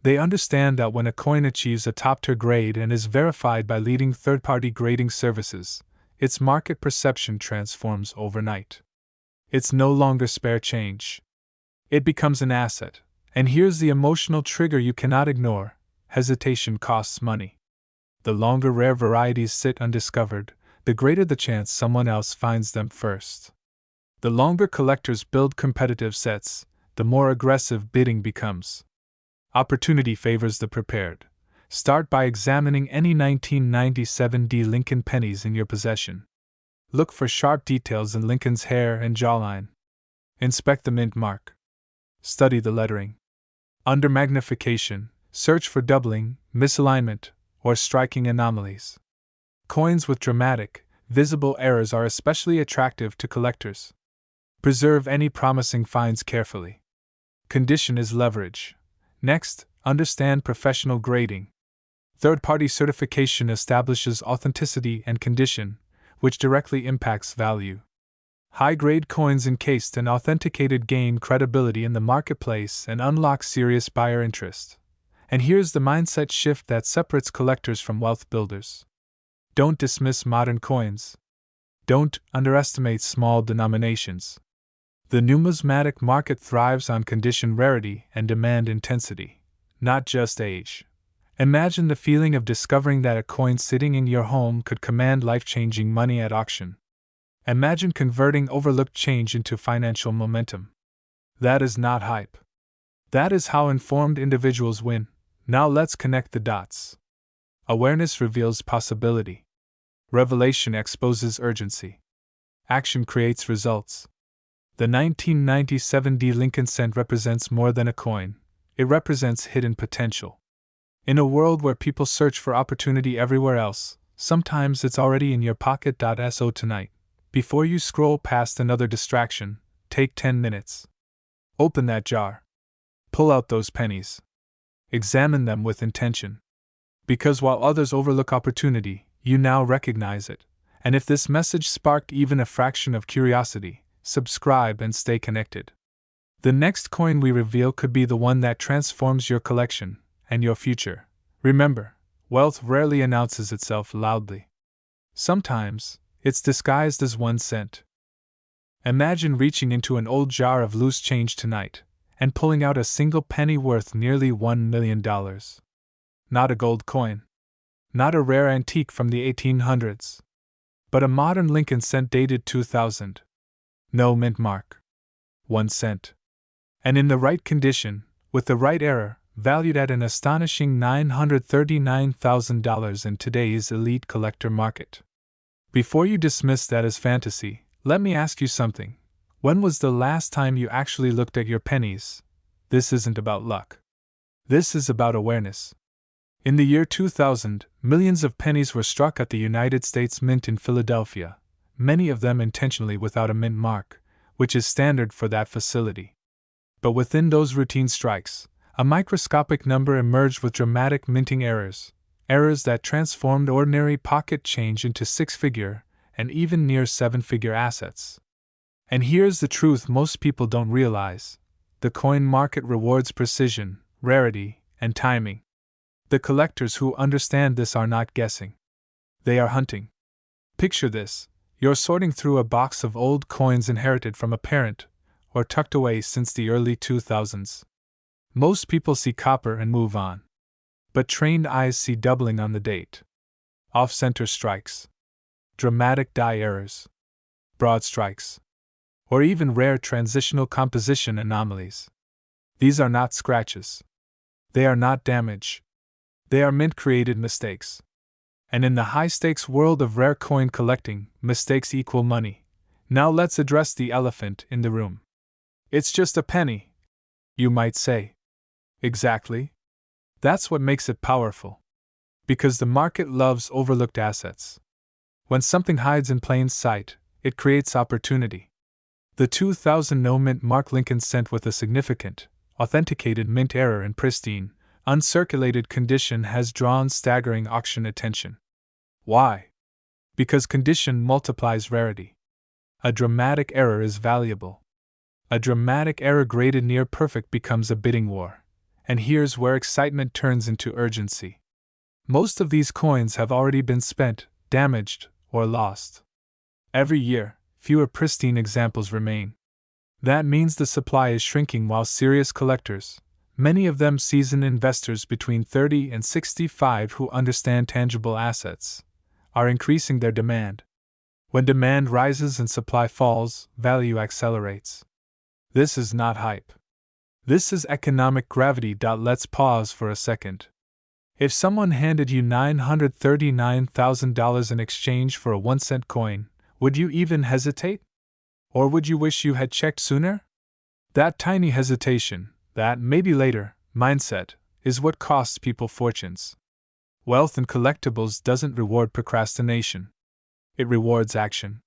They understand that when a coin achieves a top-tier grade and is verified by leading third-party grading services, its market perception transforms overnight. It's no longer spare change. It becomes an asset. And here's the emotional trigger you cannot ignore: hesitation costs money. The longer rare varieties sit undiscovered, the greater the chance someone else finds them first. The longer collectors build competitive sets, the more aggressive bidding becomes. Opportunity favors the prepared. Start by examining any 1997 D Lincoln pennies in your possession. Look for sharp details in Lincoln's hair and jawline. Inspect the mint mark. Study the lettering. Under magnification, search for doubling, misalignment, or striking anomalies. Coins with dramatic, visible errors are especially attractive to collectors. Preserve any promising finds carefully. Condition is leverage. Next, understand professional grading. Third-party certification establishes authenticity and condition, which directly impacts value. High-grade coins encased and authenticated gain credibility in the marketplace and unlock serious buyer interest. And here's the mindset shift that separates collectors from wealth builders. Don't dismiss modern coins. Don't underestimate small denominations. The numismatic market thrives on condition rarity and demand intensity, not just age. Imagine the feeling of discovering that a coin sitting in your home could command life-changing money at auction. Imagine converting overlooked change into financial momentum. That is not hype. That is how informed individuals win. Now let's connect the dots. Awareness reveals possibility. Revelation exposes urgency. Action creates results. The 1997 D Lincoln cent represents more than a coin. It represents hidden potential. In a world where people search for opportunity everywhere else, sometimes it's already in your pocket. So tonight, before you scroll past another distraction, take 10 minutes. Open that jar. Pull out those pennies. Examine them with intention. Because while others overlook opportunity, you now recognize it. And if this message sparked even a fraction of curiosity, subscribe and stay connected. The next coin we reveal could be the one that transforms your collection and your future. Remember, wealth rarely announces itself loudly. Sometimes, it's disguised as 1 cent. Imagine reaching into an old jar of loose change tonight and pulling out a single penny worth nearly $1 million. Not a gold coin. Not a rare antique from the 1800s. But a modern Lincoln cent dated 2000. No mint mark. 1 cent. And in the right condition, with the right error, valued at an astonishing $939,000 in today's elite collector market. Before you dismiss that as fantasy, let me ask you something. When was the last time you actually looked at your pennies? This isn't about luck. This is about awareness. In the year 2000, millions of pennies were struck at the United States Mint in Philadelphia, many of them intentionally without a mint mark, which is standard for that facility. But within those routine strikes, a microscopic number emerged with dramatic minting errors, errors that transformed ordinary pocket change into 6-figure and even near 7-figure assets. And here's the truth most people don't realize. The coin market rewards precision, rarity, and timing. The collectors who understand this are not guessing. They are hunting. Picture this. You're sorting through a box of old coins inherited from a parent, or tucked away since the early 2000s. Most people see copper and move on. But trained eyes see doubling on the date. Off-center strikes. Dramatic die errors. Broad strikes. Or even rare transitional composition anomalies. These are not scratches. They are not damage. They are mint-created mistakes. And in the high-stakes world of rare coin collecting, mistakes equal money. Now let's address the elephant in the room. It's just a penny, you might say. Exactly. That's what makes it powerful. Because the market loves overlooked assets. When something hides in plain sight, it creates opportunity. The 2000 no mint mark Lincoln cent with a significant, authenticated mint error in pristine, uncirculated condition has drawn staggering auction attention. Why? Because condition multiplies rarity. A dramatic error is valuable. A dramatic error graded near perfect becomes a bidding war. And here's where excitement turns into urgency. Most of these coins have already been spent, damaged, or lost. Every year, fewer pristine examples remain. That means the supply is shrinking while serious collectors, many of them seasoned investors between 30 and 65 who understand tangible assets, are increasing their demand. When demand rises and supply falls, value accelerates. This is not hype. This is economic gravity. Let's pause for a second. If someone handed you $939,000 in exchange for a 1 cent coin, would you even hesitate? Or would you wish you had checked sooner? That tiny hesitation, that maybe later mindset, is what costs people fortunes. Wealth in collectibles doesn't reward procrastination. It rewards action.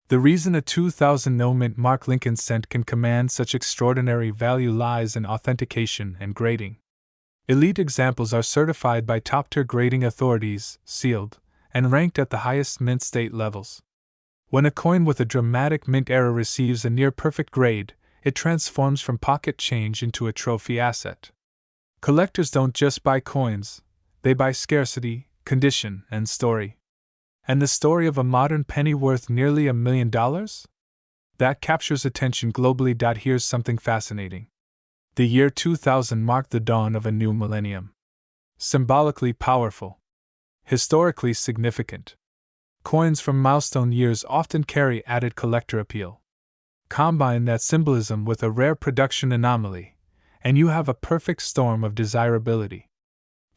The reason a 2000 no-mint Mark Lincoln cent can command such extraordinary value lies in authentication and grading. Elite examples are certified by top-tier grading authorities, sealed, and ranked at the highest mint state levels. When a coin with a dramatic mint error receives a near-perfect grade, it transforms from pocket change into a trophy asset. Collectors don't just buy coins, they buy scarcity, condition, and story. And the story of a modern penny worth nearly $1 million? That captures attention globally. Here's something fascinating. The year 2000 marked the dawn of a new millennium. Symbolically powerful. Historically significant. Coins from milestone years often carry added collector appeal. Combine that symbolism with a rare production anomaly, and you have a perfect storm of desirability.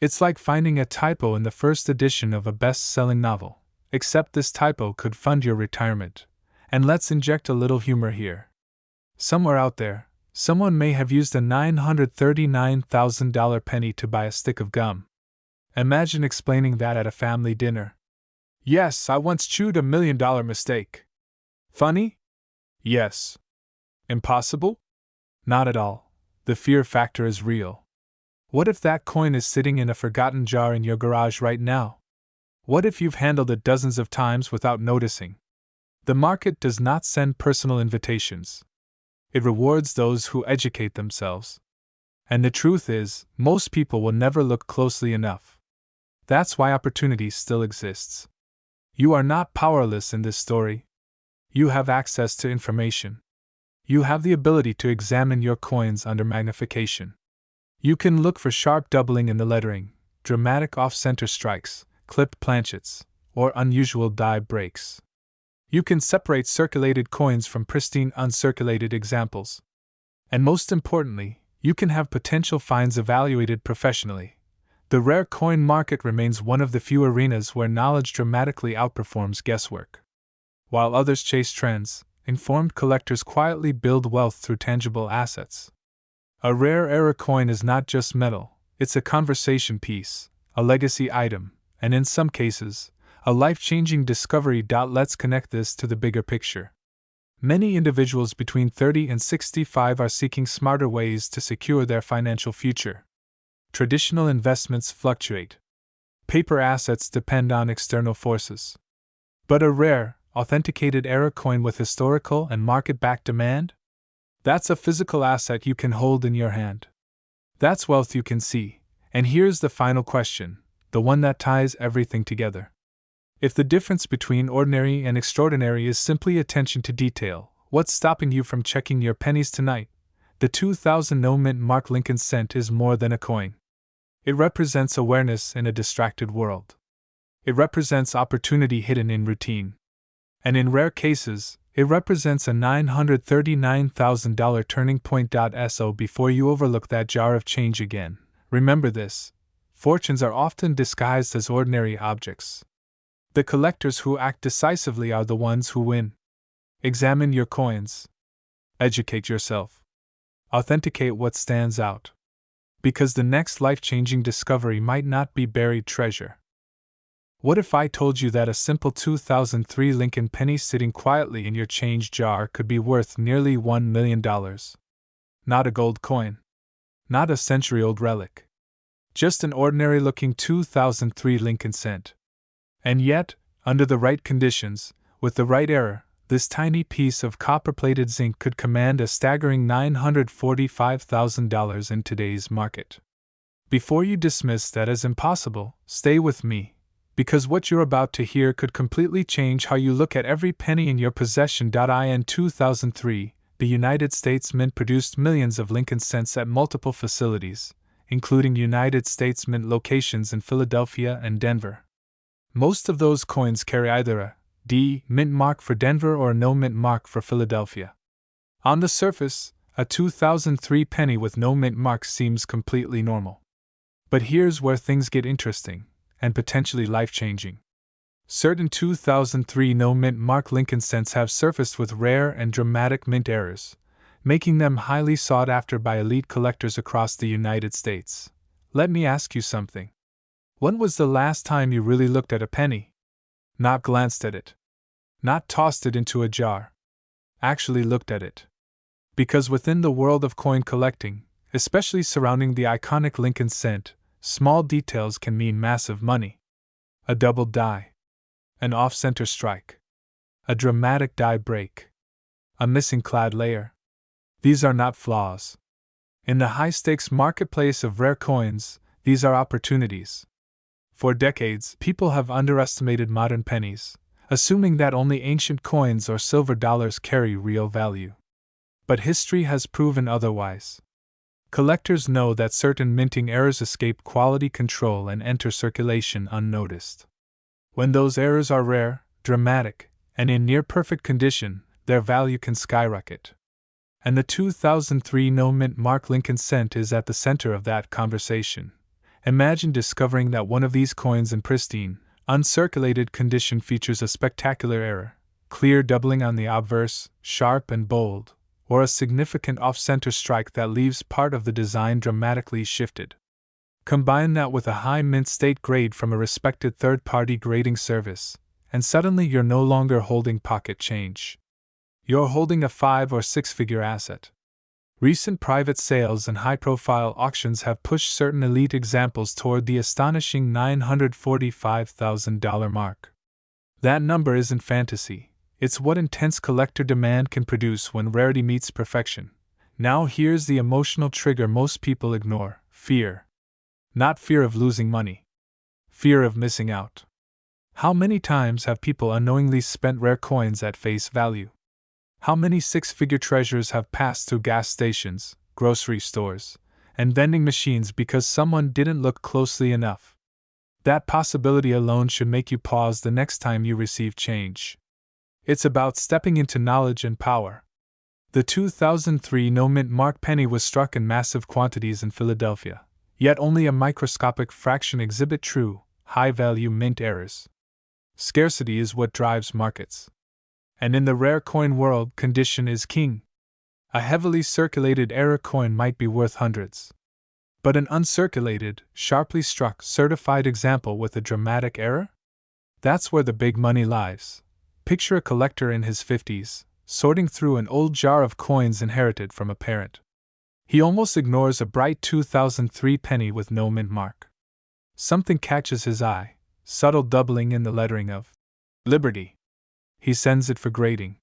It's like finding a typo in the first edition of a best-selling novel, except this typo could fund your retirement. And let's inject a little humor here. Somewhere out there, someone may have used a $939,000 penny to buy a stick of gum. Imagine explaining that at a family dinner. Yes, I once chewed $1 million mistake. Funny? Yes. Impossible? Not at all. The fear factor is real. What if that coin is sitting in a forgotten jar in your garage right now? What if you've handled it dozens of times without noticing? The market does not send personal invitations. It rewards those who educate themselves. And the truth is, most people will never look closely enough. That's why opportunity still exists. You are not powerless in this story. You have access to information. You have the ability to examine your coins under magnification. You can look for sharp doubling in the lettering, dramatic off-center strikes, clipped planchets, or unusual die breaks. You can separate circulated coins from pristine uncirculated examples. And most importantly, you can have potential finds evaluated professionally. The rare coin market remains one of the few arenas where knowledge dramatically outperforms guesswork. While others chase trends, informed collectors quietly build wealth through tangible assets. A rare era coin is not just metal, it's a conversation piece, a legacy item, and in some cases, a life-changing discovery. Let's connect this to the bigger picture. Many individuals between 30 and 65 are seeking smarter ways to secure their financial future. Traditional investments fluctuate. Paper assets depend on external forces. But a rare, authenticated era coin with historical and market-backed demand? That's a physical asset you can hold in your hand. That's wealth you can see. And here's the final question, the one that ties everything together. If the difference between ordinary and extraordinary is simply attention to detail, what's stopping you from checking your pennies tonight? The 2000 no-mint Mark Lincoln cent is more than a coin. It represents awareness in a distracted world. It represents opportunity hidden in routine. And in rare cases, it represents a $939,000 turning point. So before you overlook that jar of change again, remember this: fortunes are often disguised as ordinary objects. The collectors who act decisively are the ones who win. Examine your coins. Educate yourself. Authenticate what stands out. Because the next life-changing discovery might not be buried treasure. What if I told you that a simple 2003 Lincoln penny sitting quietly in your change jar could be worth nearly $1 million? Not a gold coin. Not a century-old relic. Just an ordinary-looking 2003 Lincoln cent. And yet, under the right conditions, with the right era, this tiny piece of copper-plated zinc could command a staggering $945,000 in today's market. Before you dismiss that as impossible, stay with me, because what you're about to hear could completely change how you look at every penny in your possession. In 2003, the United States Mint produced millions of Lincoln cents at multiple facilities, including United States Mint locations in Philadelphia and Denver. Most of those coins carry either a D mint mark for Denver or a no mint mark for Philadelphia. On the surface, a 2003 penny with no mint mark seems completely normal. But here's where things get interesting, and potentially life-changing. Certain 2003 no mint mark Lincoln cents have surfaced with rare and dramatic mint errors, making them highly sought after by elite collectors across the United States. Let me ask you something. When was the last time you really looked at a penny? Not glanced at it. Not tossed it into a jar. Actually looked at it. Because within the world of coin collecting, especially surrounding the iconic Lincoln cent, small details can mean massive money. A double die. An off-center strike. A dramatic die break. A missing clad layer. These are not flaws. In the high-stakes marketplace of rare coins, these are opportunities. For decades, people have underestimated modern pennies, assuming that only ancient coins or silver dollars carry real value. But history has proven otherwise. Collectors know that certain minting errors escape quality control and enter circulation unnoticed. When those errors are rare, dramatic, and in near-perfect condition, their value can skyrocket. And the 2003 no-mint mark Lincoln cent is at the center of that conversation. Imagine discovering that one of these coins in pristine, uncirculated condition features a spectacular error, clear doubling on the obverse, sharp and bold, or a significant off-center strike that leaves part of the design dramatically shifted. Combine that with a high mint state grade from a respected third-party grading service, and suddenly you're no longer holding pocket change. You're holding a 5- or 6-figure asset. Recent private sales and high-profile auctions have pushed certain elite examples toward the astonishing $945,000 mark. That number isn't fantasy, it's what intense collector demand can produce when rarity meets perfection. Now here's the emotional trigger most people ignore: fear. Not fear of losing money. Fear of missing out. How many times have people unknowingly spent rare coins at face value? How many 6-figure treasures have passed through gas stations, grocery stores, and vending machines because someone didn't look closely enough? That possibility alone should make you pause the next time you receive change. It's about stepping into knowledge and power. The 2003 no-mint mark penny was struck in massive quantities in Philadelphia, yet only a microscopic fraction exhibit true, high-value mint errors. Scarcity is what drives markets. And in the rare coin world, condition is king. A heavily circulated error coin might be worth hundreds. But an uncirculated, sharply struck, certified example with a dramatic error? That's where the big money lies. Picture a collector in his 50s, sorting through an old jar of coins inherited from a parent. He almost ignores a bright 2003 penny with no mint mark. Something catches his eye, subtle doubling in the lettering of Liberty. He sends it for grading.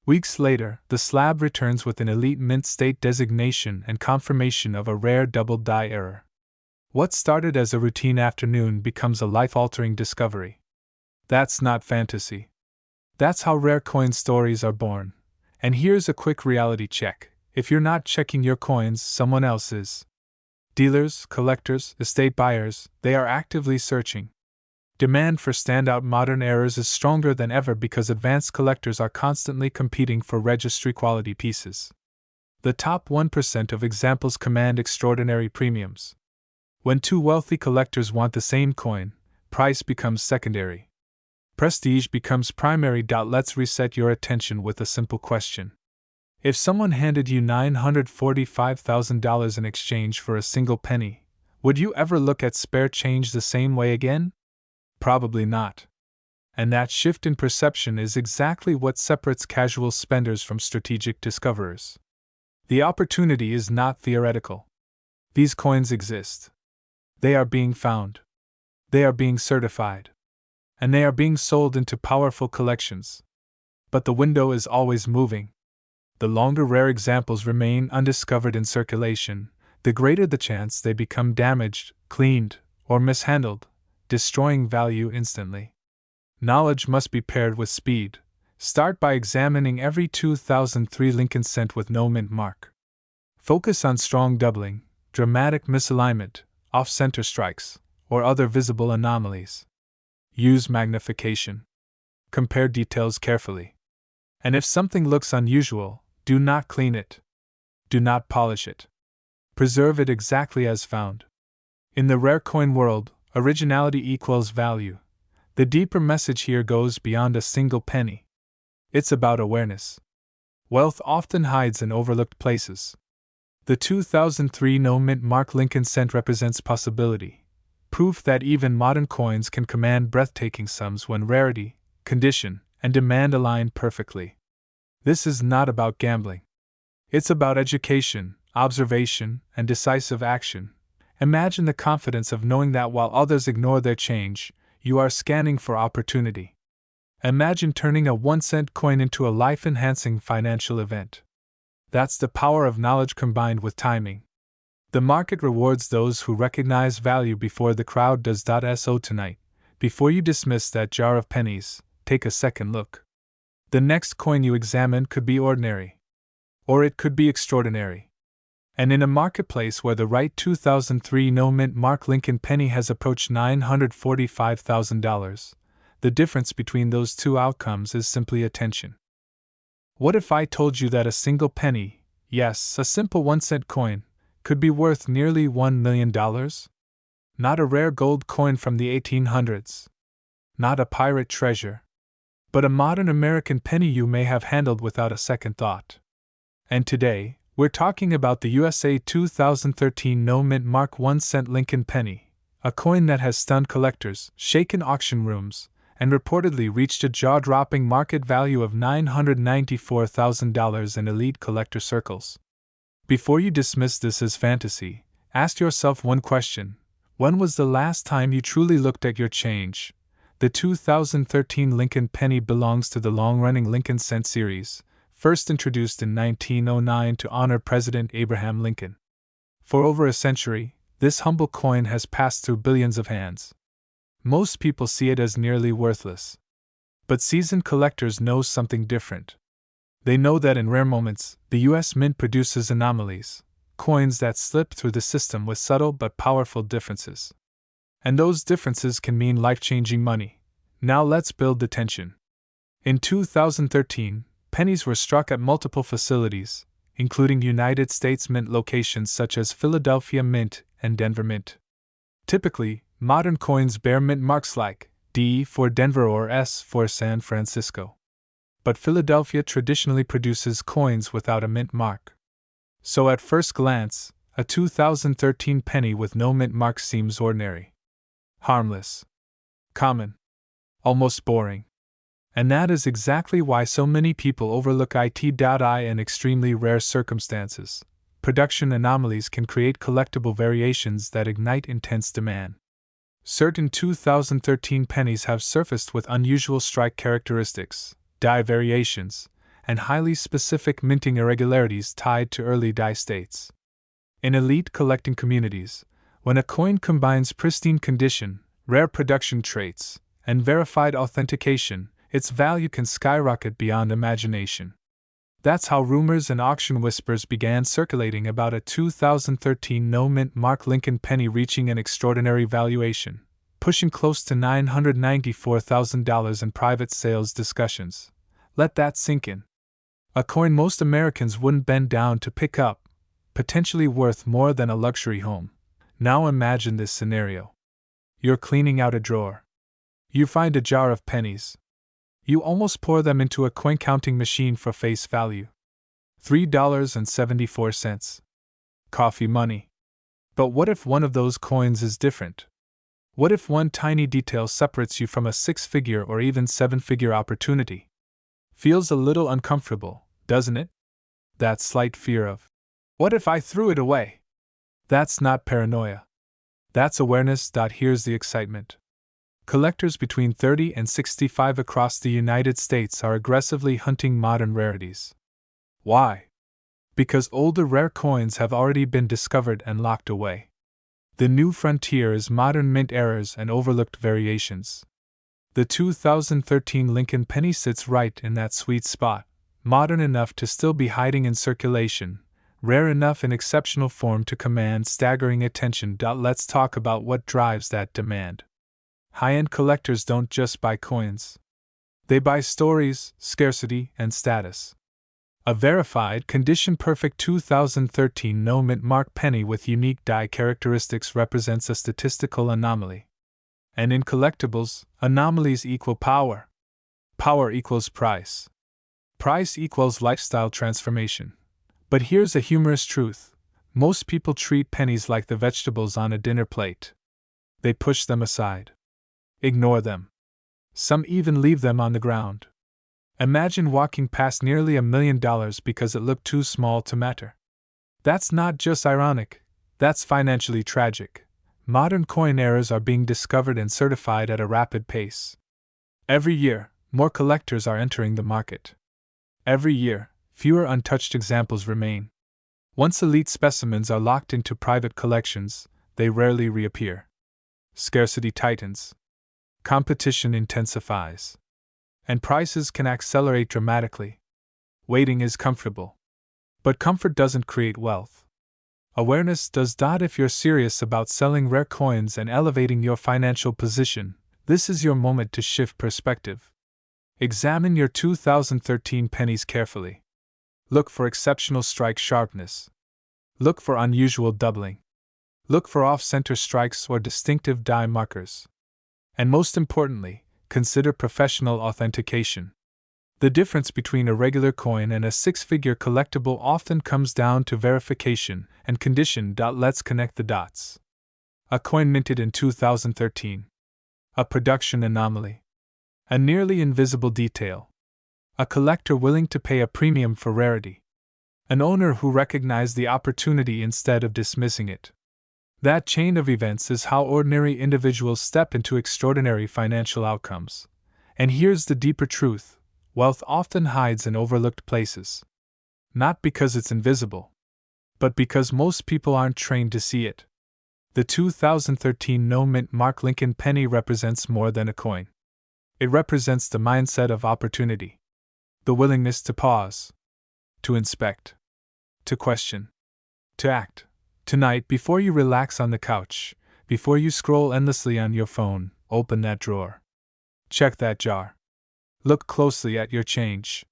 Weeks later, the slab returns with an elite mint state designation and confirmation of a rare double die error. What started as a routine afternoon becomes a life-altering discovery. That's not fantasy. That's how rare coin stories are born. And here's a quick reality check: if you're not checking your coins, someone else is. Dealers, collectors, estate buyers, they are actively searching. Demand for standout modern errors is stronger than ever because advanced collectors are constantly competing for registry-quality pieces. The top 1% of examples command extraordinary premiums. When two wealthy collectors want the same coin, price becomes secondary. Prestige becomes primary. Let's reset your attention with a simple question. If someone handed you $945,000 in exchange for a single penny, would you ever look at spare change the same way again? Probably not. And that shift in perception is exactly what separates casual spenders from strategic discoverers. The opportunity is not theoretical. These coins exist. They are being found. They are being certified. And they are being sold into powerful collections. But the window is always moving. The longer rare examples remain undiscovered in circulation, the greater the chance they become damaged, cleaned, or mishandled, destroying value instantly. Knowledge must be paired with speed. Start by examining every 2003 Lincoln cent with no mint mark. Focus on strong doubling, dramatic misalignment, off-center strikes, or other visible anomalies. Use magnification. Compare details carefully. And if something looks unusual, do not clean it. Do not polish it. Preserve it exactly as found. In the rare coin world, originality equals value. The deeper message here goes beyond a single penny. It's about awareness. Wealth often hides in overlooked places. The 2003 no-mint mark Lincoln cent represents possibility, proof that even modern coins can command breathtaking sums when rarity, condition, and demand align perfectly. This is not about gambling. It's about education, observation, and decisive action. Imagine the confidence of knowing that while others ignore their change, you are scanning for opportunity. Imagine turning a 1-cent coin into a life-enhancing financial event. That's the power of knowledge combined with timing. The market rewards those who recognize value before the crowd does. So tonight, before you dismiss that jar of pennies, take a second look. The next coin you examine could be ordinary. Or it could be extraordinary. And in a marketplace where the right 2003 no-mint mark Lincoln penny has approached $945,000, the difference between those two outcomes is simply attention. What if I told you that a single penny, yes, a simple 1-cent coin, could be worth nearly $1 million? Not a rare gold coin from the 1800s. Not a pirate treasure. But a modern American penny you may have handled without a second thought. And today, we're talking about the USA 2013 no-mint mark 1-cent Lincoln penny, a coin that has stunned collectors, shaken auction rooms, and reportedly reached a jaw-dropping market value of $994,000 in elite collector circles. Before you dismiss this as fantasy, ask yourself one question: when was the last time you truly looked at your change? The 2013 Lincoln penny belongs to the long-running Lincoln cent series, first introduced in 1909 to honor President Abraham Lincoln. For over a century, this humble coin has passed through billions of hands. Most people see it as nearly worthless. But seasoned collectors know something different. They know that in rare moments, the U.S. Mint produces anomalies, coins that slip through the system with subtle but powerful differences. And those differences can mean life-changing money. Now let's build the tension. In 2013, pennies were struck at multiple facilities, including United States Mint locations such as Philadelphia Mint and Denver Mint. Typically, modern coins bear mint marks like D for Denver or S for San Francisco. But Philadelphia traditionally produces coins without a mint mark. So at first glance, a 2013 penny with no mint mark seems ordinary. Harmless. Common. Almost boring. And that is exactly why so many people overlook it. In extremely rare circumstances, production anomalies can create collectible variations that ignite intense demand. Certain 2013 pennies have surfaced with unusual strike characteristics, die variations, and highly specific minting irregularities tied to early die states. In elite collecting communities, when a coin combines pristine condition, rare production traits, and verified authentication, its value can skyrocket beyond imagination. That's how rumors and auction whispers began circulating about a 2013 no-mint mark Lincoln penny reaching an extraordinary valuation, pushing close to $994,000 in private sales discussions. Let that sink in. A coin most Americans wouldn't bend down to pick up, potentially worth more than a luxury home. Now imagine this scenario. You're cleaning out a drawer. You find a jar of pennies. You almost pour them into a coin counting machine for face value. $3.74. Coffee money. But what if one of those coins is different? What if one tiny detail separates you from a 6-figure or even 7-figure opportunity? Feels a little uncomfortable, doesn't it? That slight fear of, what if I threw it away? That's not paranoia. That's awareness. Here's the excitement. Collectors between 30 and 65 across the United States are aggressively hunting modern rarities. Why? Because older rare coins have already been discovered and locked away. The new frontier is modern mint errors and overlooked variations. The 2013 Lincoln penny sits right in that sweet spot, modern enough to still be hiding in circulation, rare enough in exceptional form to command staggering attention. Let's talk about what drives that demand. High-end collectors don't just buy coins. They buy stories, scarcity, and status. A verified, condition-perfect 2013 no-mint mark penny with unique die characteristics represents a statistical anomaly. And in collectibles, anomalies equal power. Power equals price. Price equals lifestyle transformation. But here's a humorous truth. Most people treat pennies like the vegetables on a dinner plate. They push them aside. Ignore them. Some even leave them on the ground. Imagine walking past nearly $1 million because it looked too small to matter. That's not just ironic, that's financially tragic. Modern coin errors are being discovered and certified at a rapid pace. Every year, more collectors are entering the market. Every year, fewer untouched examples remain. Once elite specimens are locked into private collections, they rarely reappear. Scarcity tightens. Competition intensifies. And prices can accelerate dramatically. Waiting is comfortable. But comfort doesn't create wealth. Awareness does. If you're serious about selling rare coins and elevating your financial position, this is your moment to shift perspective. Examine your 2013 pennies carefully. Look for exceptional strike sharpness. Look for unusual doubling. Look for off-center strikes or distinctive die markers. And most importantly, consider professional authentication. The difference between a regular coin and a six-figure collectible often comes down to verification and condition. Let's connect the dots. A coin minted in 2013. A production anomaly. A nearly invisible detail. A collector willing to pay a premium for rarity. An owner who recognized the opportunity instead of dismissing it. That chain of events is how ordinary individuals step into extraordinary financial outcomes. And here's the deeper truth. Wealth often hides in overlooked places. Not because it's invisible, but because most people aren't trained to see it. The 2013 no-mint Mark Lincoln penny represents more than a coin. It represents the mindset of opportunity. The willingness to pause. To inspect. To question. To act. Tonight, before you relax on the couch, before you scroll endlessly on your phone, open that drawer. Check that jar. Look closely at your change.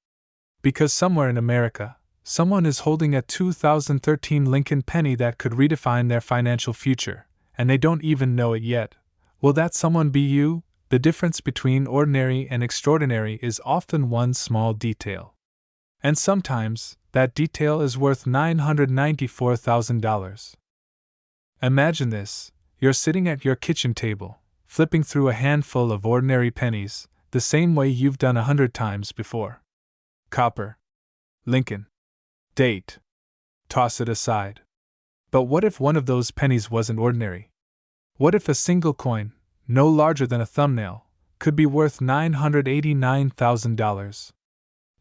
Because somewhere in America, someone is holding a 2013 Lincoln penny that could redefine their financial future, and they don't even know it yet. Will that someone be you? The difference between ordinary and extraordinary is often one small detail. And sometimes, that detail is worth $994,000. Imagine this: you're sitting at your kitchen table, flipping through a handful of ordinary pennies, the same way you've done 100 times before. Copper. Lincoln. Date. Toss it aside. But what if one of those pennies wasn't ordinary? What if a single coin, no larger than a thumbnail, could be worth $989,000?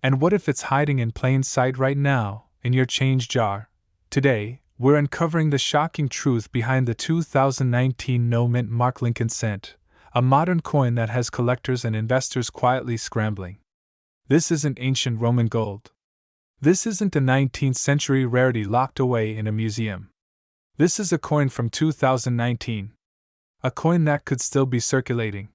And what if it's hiding in plain sight right now, in your change jar? Today, we're uncovering the shocking truth behind the 2019 no-mint Mark Lincoln cent, a modern coin that has collectors and investors quietly scrambling. This isn't ancient Roman gold. This isn't a 19th century rarity locked away in a museum. This is a coin from 2019. A coin that could still be circulating.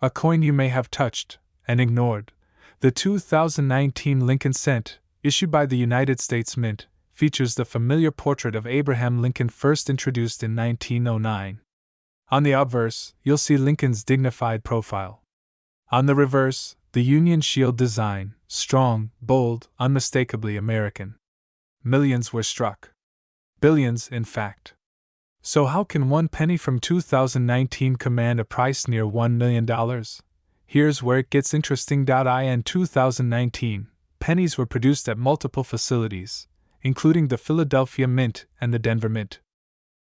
A coin you may have touched and ignored. The 2019 Lincoln cent, issued by the United States Mint, features the familiar portrait of Abraham Lincoln, first introduced in 1909. On the obverse, you'll see Lincoln's dignified profile. On the reverse, the Union Shield design, strong, bold, unmistakably American. Millions were struck. Billions, in fact. So how can one penny from 2019 command a price near $1 million? Here's where it gets interesting. In 2019, pennies were produced at multiple facilities, including the Philadelphia Mint and the Denver Mint.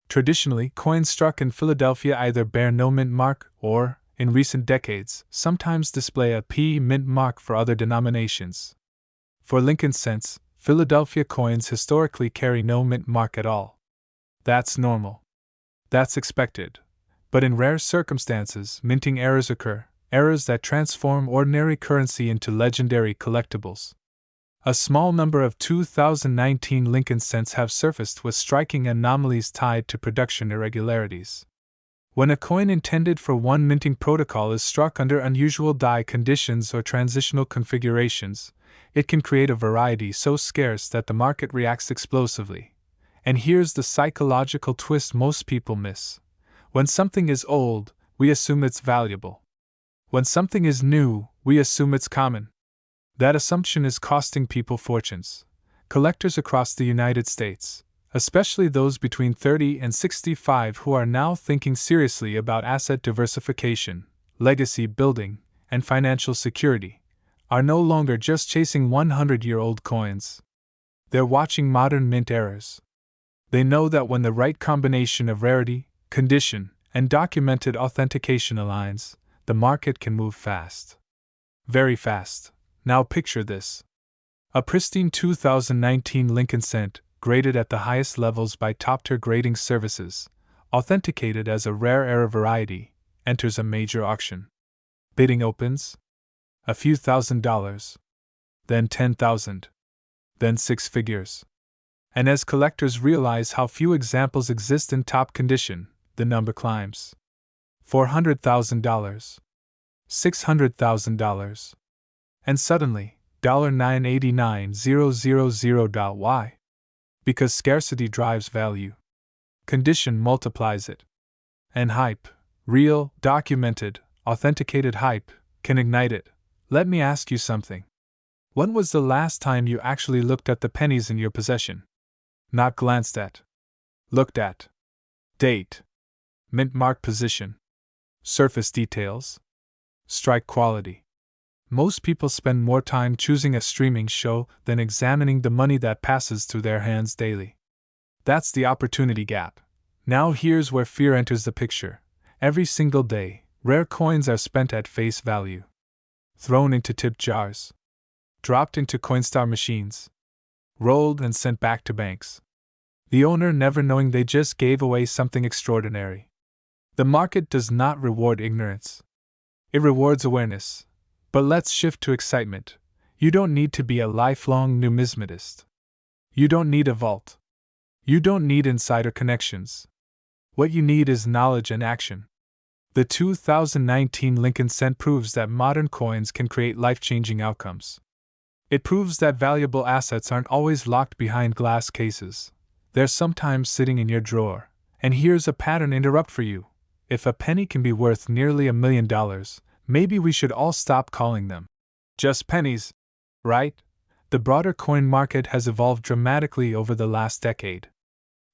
Traditionally, coins struck in Philadelphia either bear no mint mark or, in recent decades, sometimes display a P mint mark for other denominations. For Lincoln cents, Philadelphia coins historically carry no mint mark at all. That's normal. That's expected. But in rare circumstances, minting errors occur, errors that transform ordinary currency into legendary collectibles. A small number of 2019 Lincoln cents have surfaced with striking anomalies tied to production irregularities. When a coin intended for one minting protocol is struck under unusual die conditions or transitional configurations, it can create a variety so scarce that the market reacts explosively. And here's the psychological twist most people miss. When something is old, we assume it's valuable. When something is new, we assume it's common. That assumption is costing people fortunes. Collectors across the United States, especially those between 30 and 65 who are now thinking seriously about asset diversification, legacy building, and financial security, are no longer just chasing 100-year-old coins. They're watching modern mint eras. They know that when the right combination of rarity, condition, and documented authentication aligns, the market can move fast. Very fast. Now picture this. A pristine 2019 Lincoln Cent, graded at the highest levels by top-tier grading services, authenticated as a rare era variety, enters a major auction. Bidding opens. A few $1,000s. Then 10,000. Then six figures. And as collectors realize how few examples exist in top condition, the number climbs. $400,000. $600,000. And suddenly, $989,000. Why? Because scarcity drives value. Condition multiplies it. And hype, real, documented, authenticated hype, can ignite it. Let me ask you something. When was the last time you actually looked at the pennies in your possession? Not glanced at. Looked at. Date. Mint mark position. Surface details. Strike quality. Most people spend more time choosing a streaming show than examining the money that passes through their hands daily. That's the opportunity gap. Now here's where fear enters the picture. Every single day, rare coins are spent at face value. Thrown into tip jars. Dropped into Coinstar machines. Rolled and sent back to banks. The owner never knowing they just gave away something extraordinary. The market does not reward ignorance. It rewards awareness. But let's shift to excitement. You don't need to be a lifelong numismatist. You don't need a vault. You don't need insider connections. What you need is knowledge and action. The 2019 Lincoln Cent proves that modern coins can create life-changing outcomes. It proves that valuable assets aren't always locked behind glass cases. They're sometimes sitting in your drawer. And here's a pattern interrupt for you. If a penny can be worth nearly $1 million, maybe we should all stop calling them just pennies, right? The broader coin market has evolved dramatically over the last decade.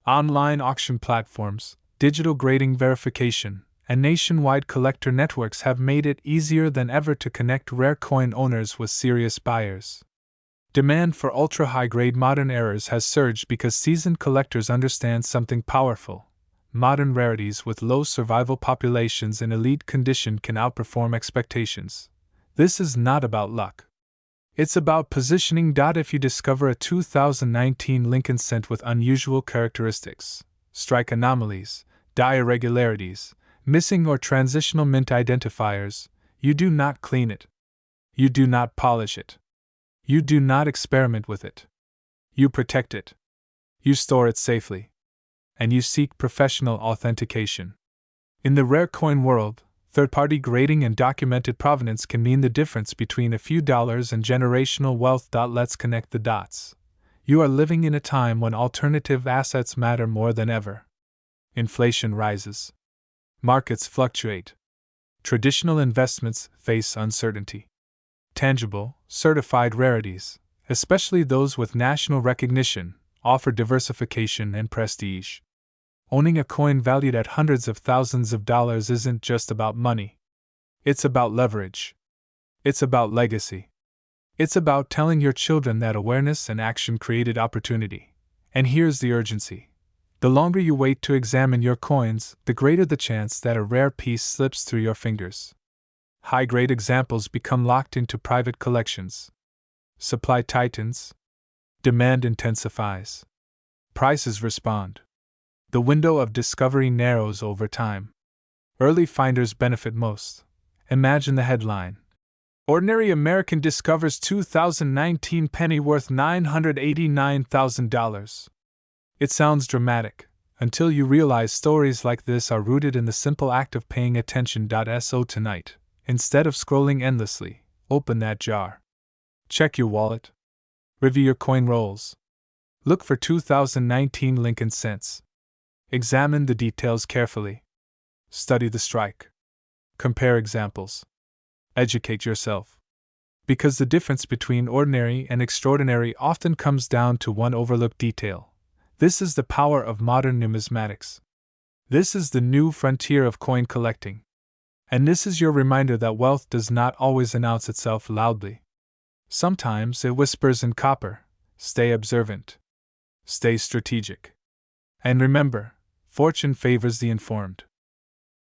Online auction platforms, digital grading verification, and nationwide collector networks have made it easier than ever to connect rare coin owners with serious buyers. Demand for ultra-high-grade modern errors has surged because seasoned collectors understand something powerful. Modern rarities with low survival populations in elite condition can outperform expectations. This is not about luck. It's about positioning. If you discover a 2019 Lincoln Cent with unusual characteristics, strike anomalies, die irregularities, missing or transitional mint identifiers, you do not clean it. You do not polish it. You do not experiment with it. You protect it. You store it safely. And you seek professional authentication. In the rare coin world, third-party grading and documented provenance can mean the difference between a few dollars and generational wealth. Let's connect the dots. You are living in a time when alternative assets matter more than ever. Inflation rises. Markets fluctuate. Traditional investments face uncertainty. Tangible, certified rarities, especially those with national recognition, offer diversification and prestige. Owning a coin valued at hundreds of thousands of dollars isn't just about money. It's about leverage. It's about legacy. It's about telling your children that awareness and action created opportunity. And here's the urgency. The longer you wait to examine your coins, the greater the chance that a rare piece slips through your fingers. High-grade examples become locked into private collections. Supply tightens. Demand intensifies. Prices respond. The window of discovery narrows over time. Early finders benefit most. Imagine the headline. Ordinary American discovers 2019 penny worth $989,000. It sounds dramatic, until you realize stories like this are rooted in the simple act of paying attention. So tonight, instead of scrolling endlessly, open that jar. Check your wallet. Review your coin rolls. Look for 2019 Lincoln Cents. Examine the details carefully. Study the strike. Compare examples. Educate yourself. Because the difference between ordinary and extraordinary often comes down to one overlooked detail. This is the power of modern numismatics. This is the new frontier of coin collecting. And this is your reminder that wealth does not always announce itself loudly. Sometimes it whispers in copper. Stay observant. Stay strategic. And remember, fortune favors the informed.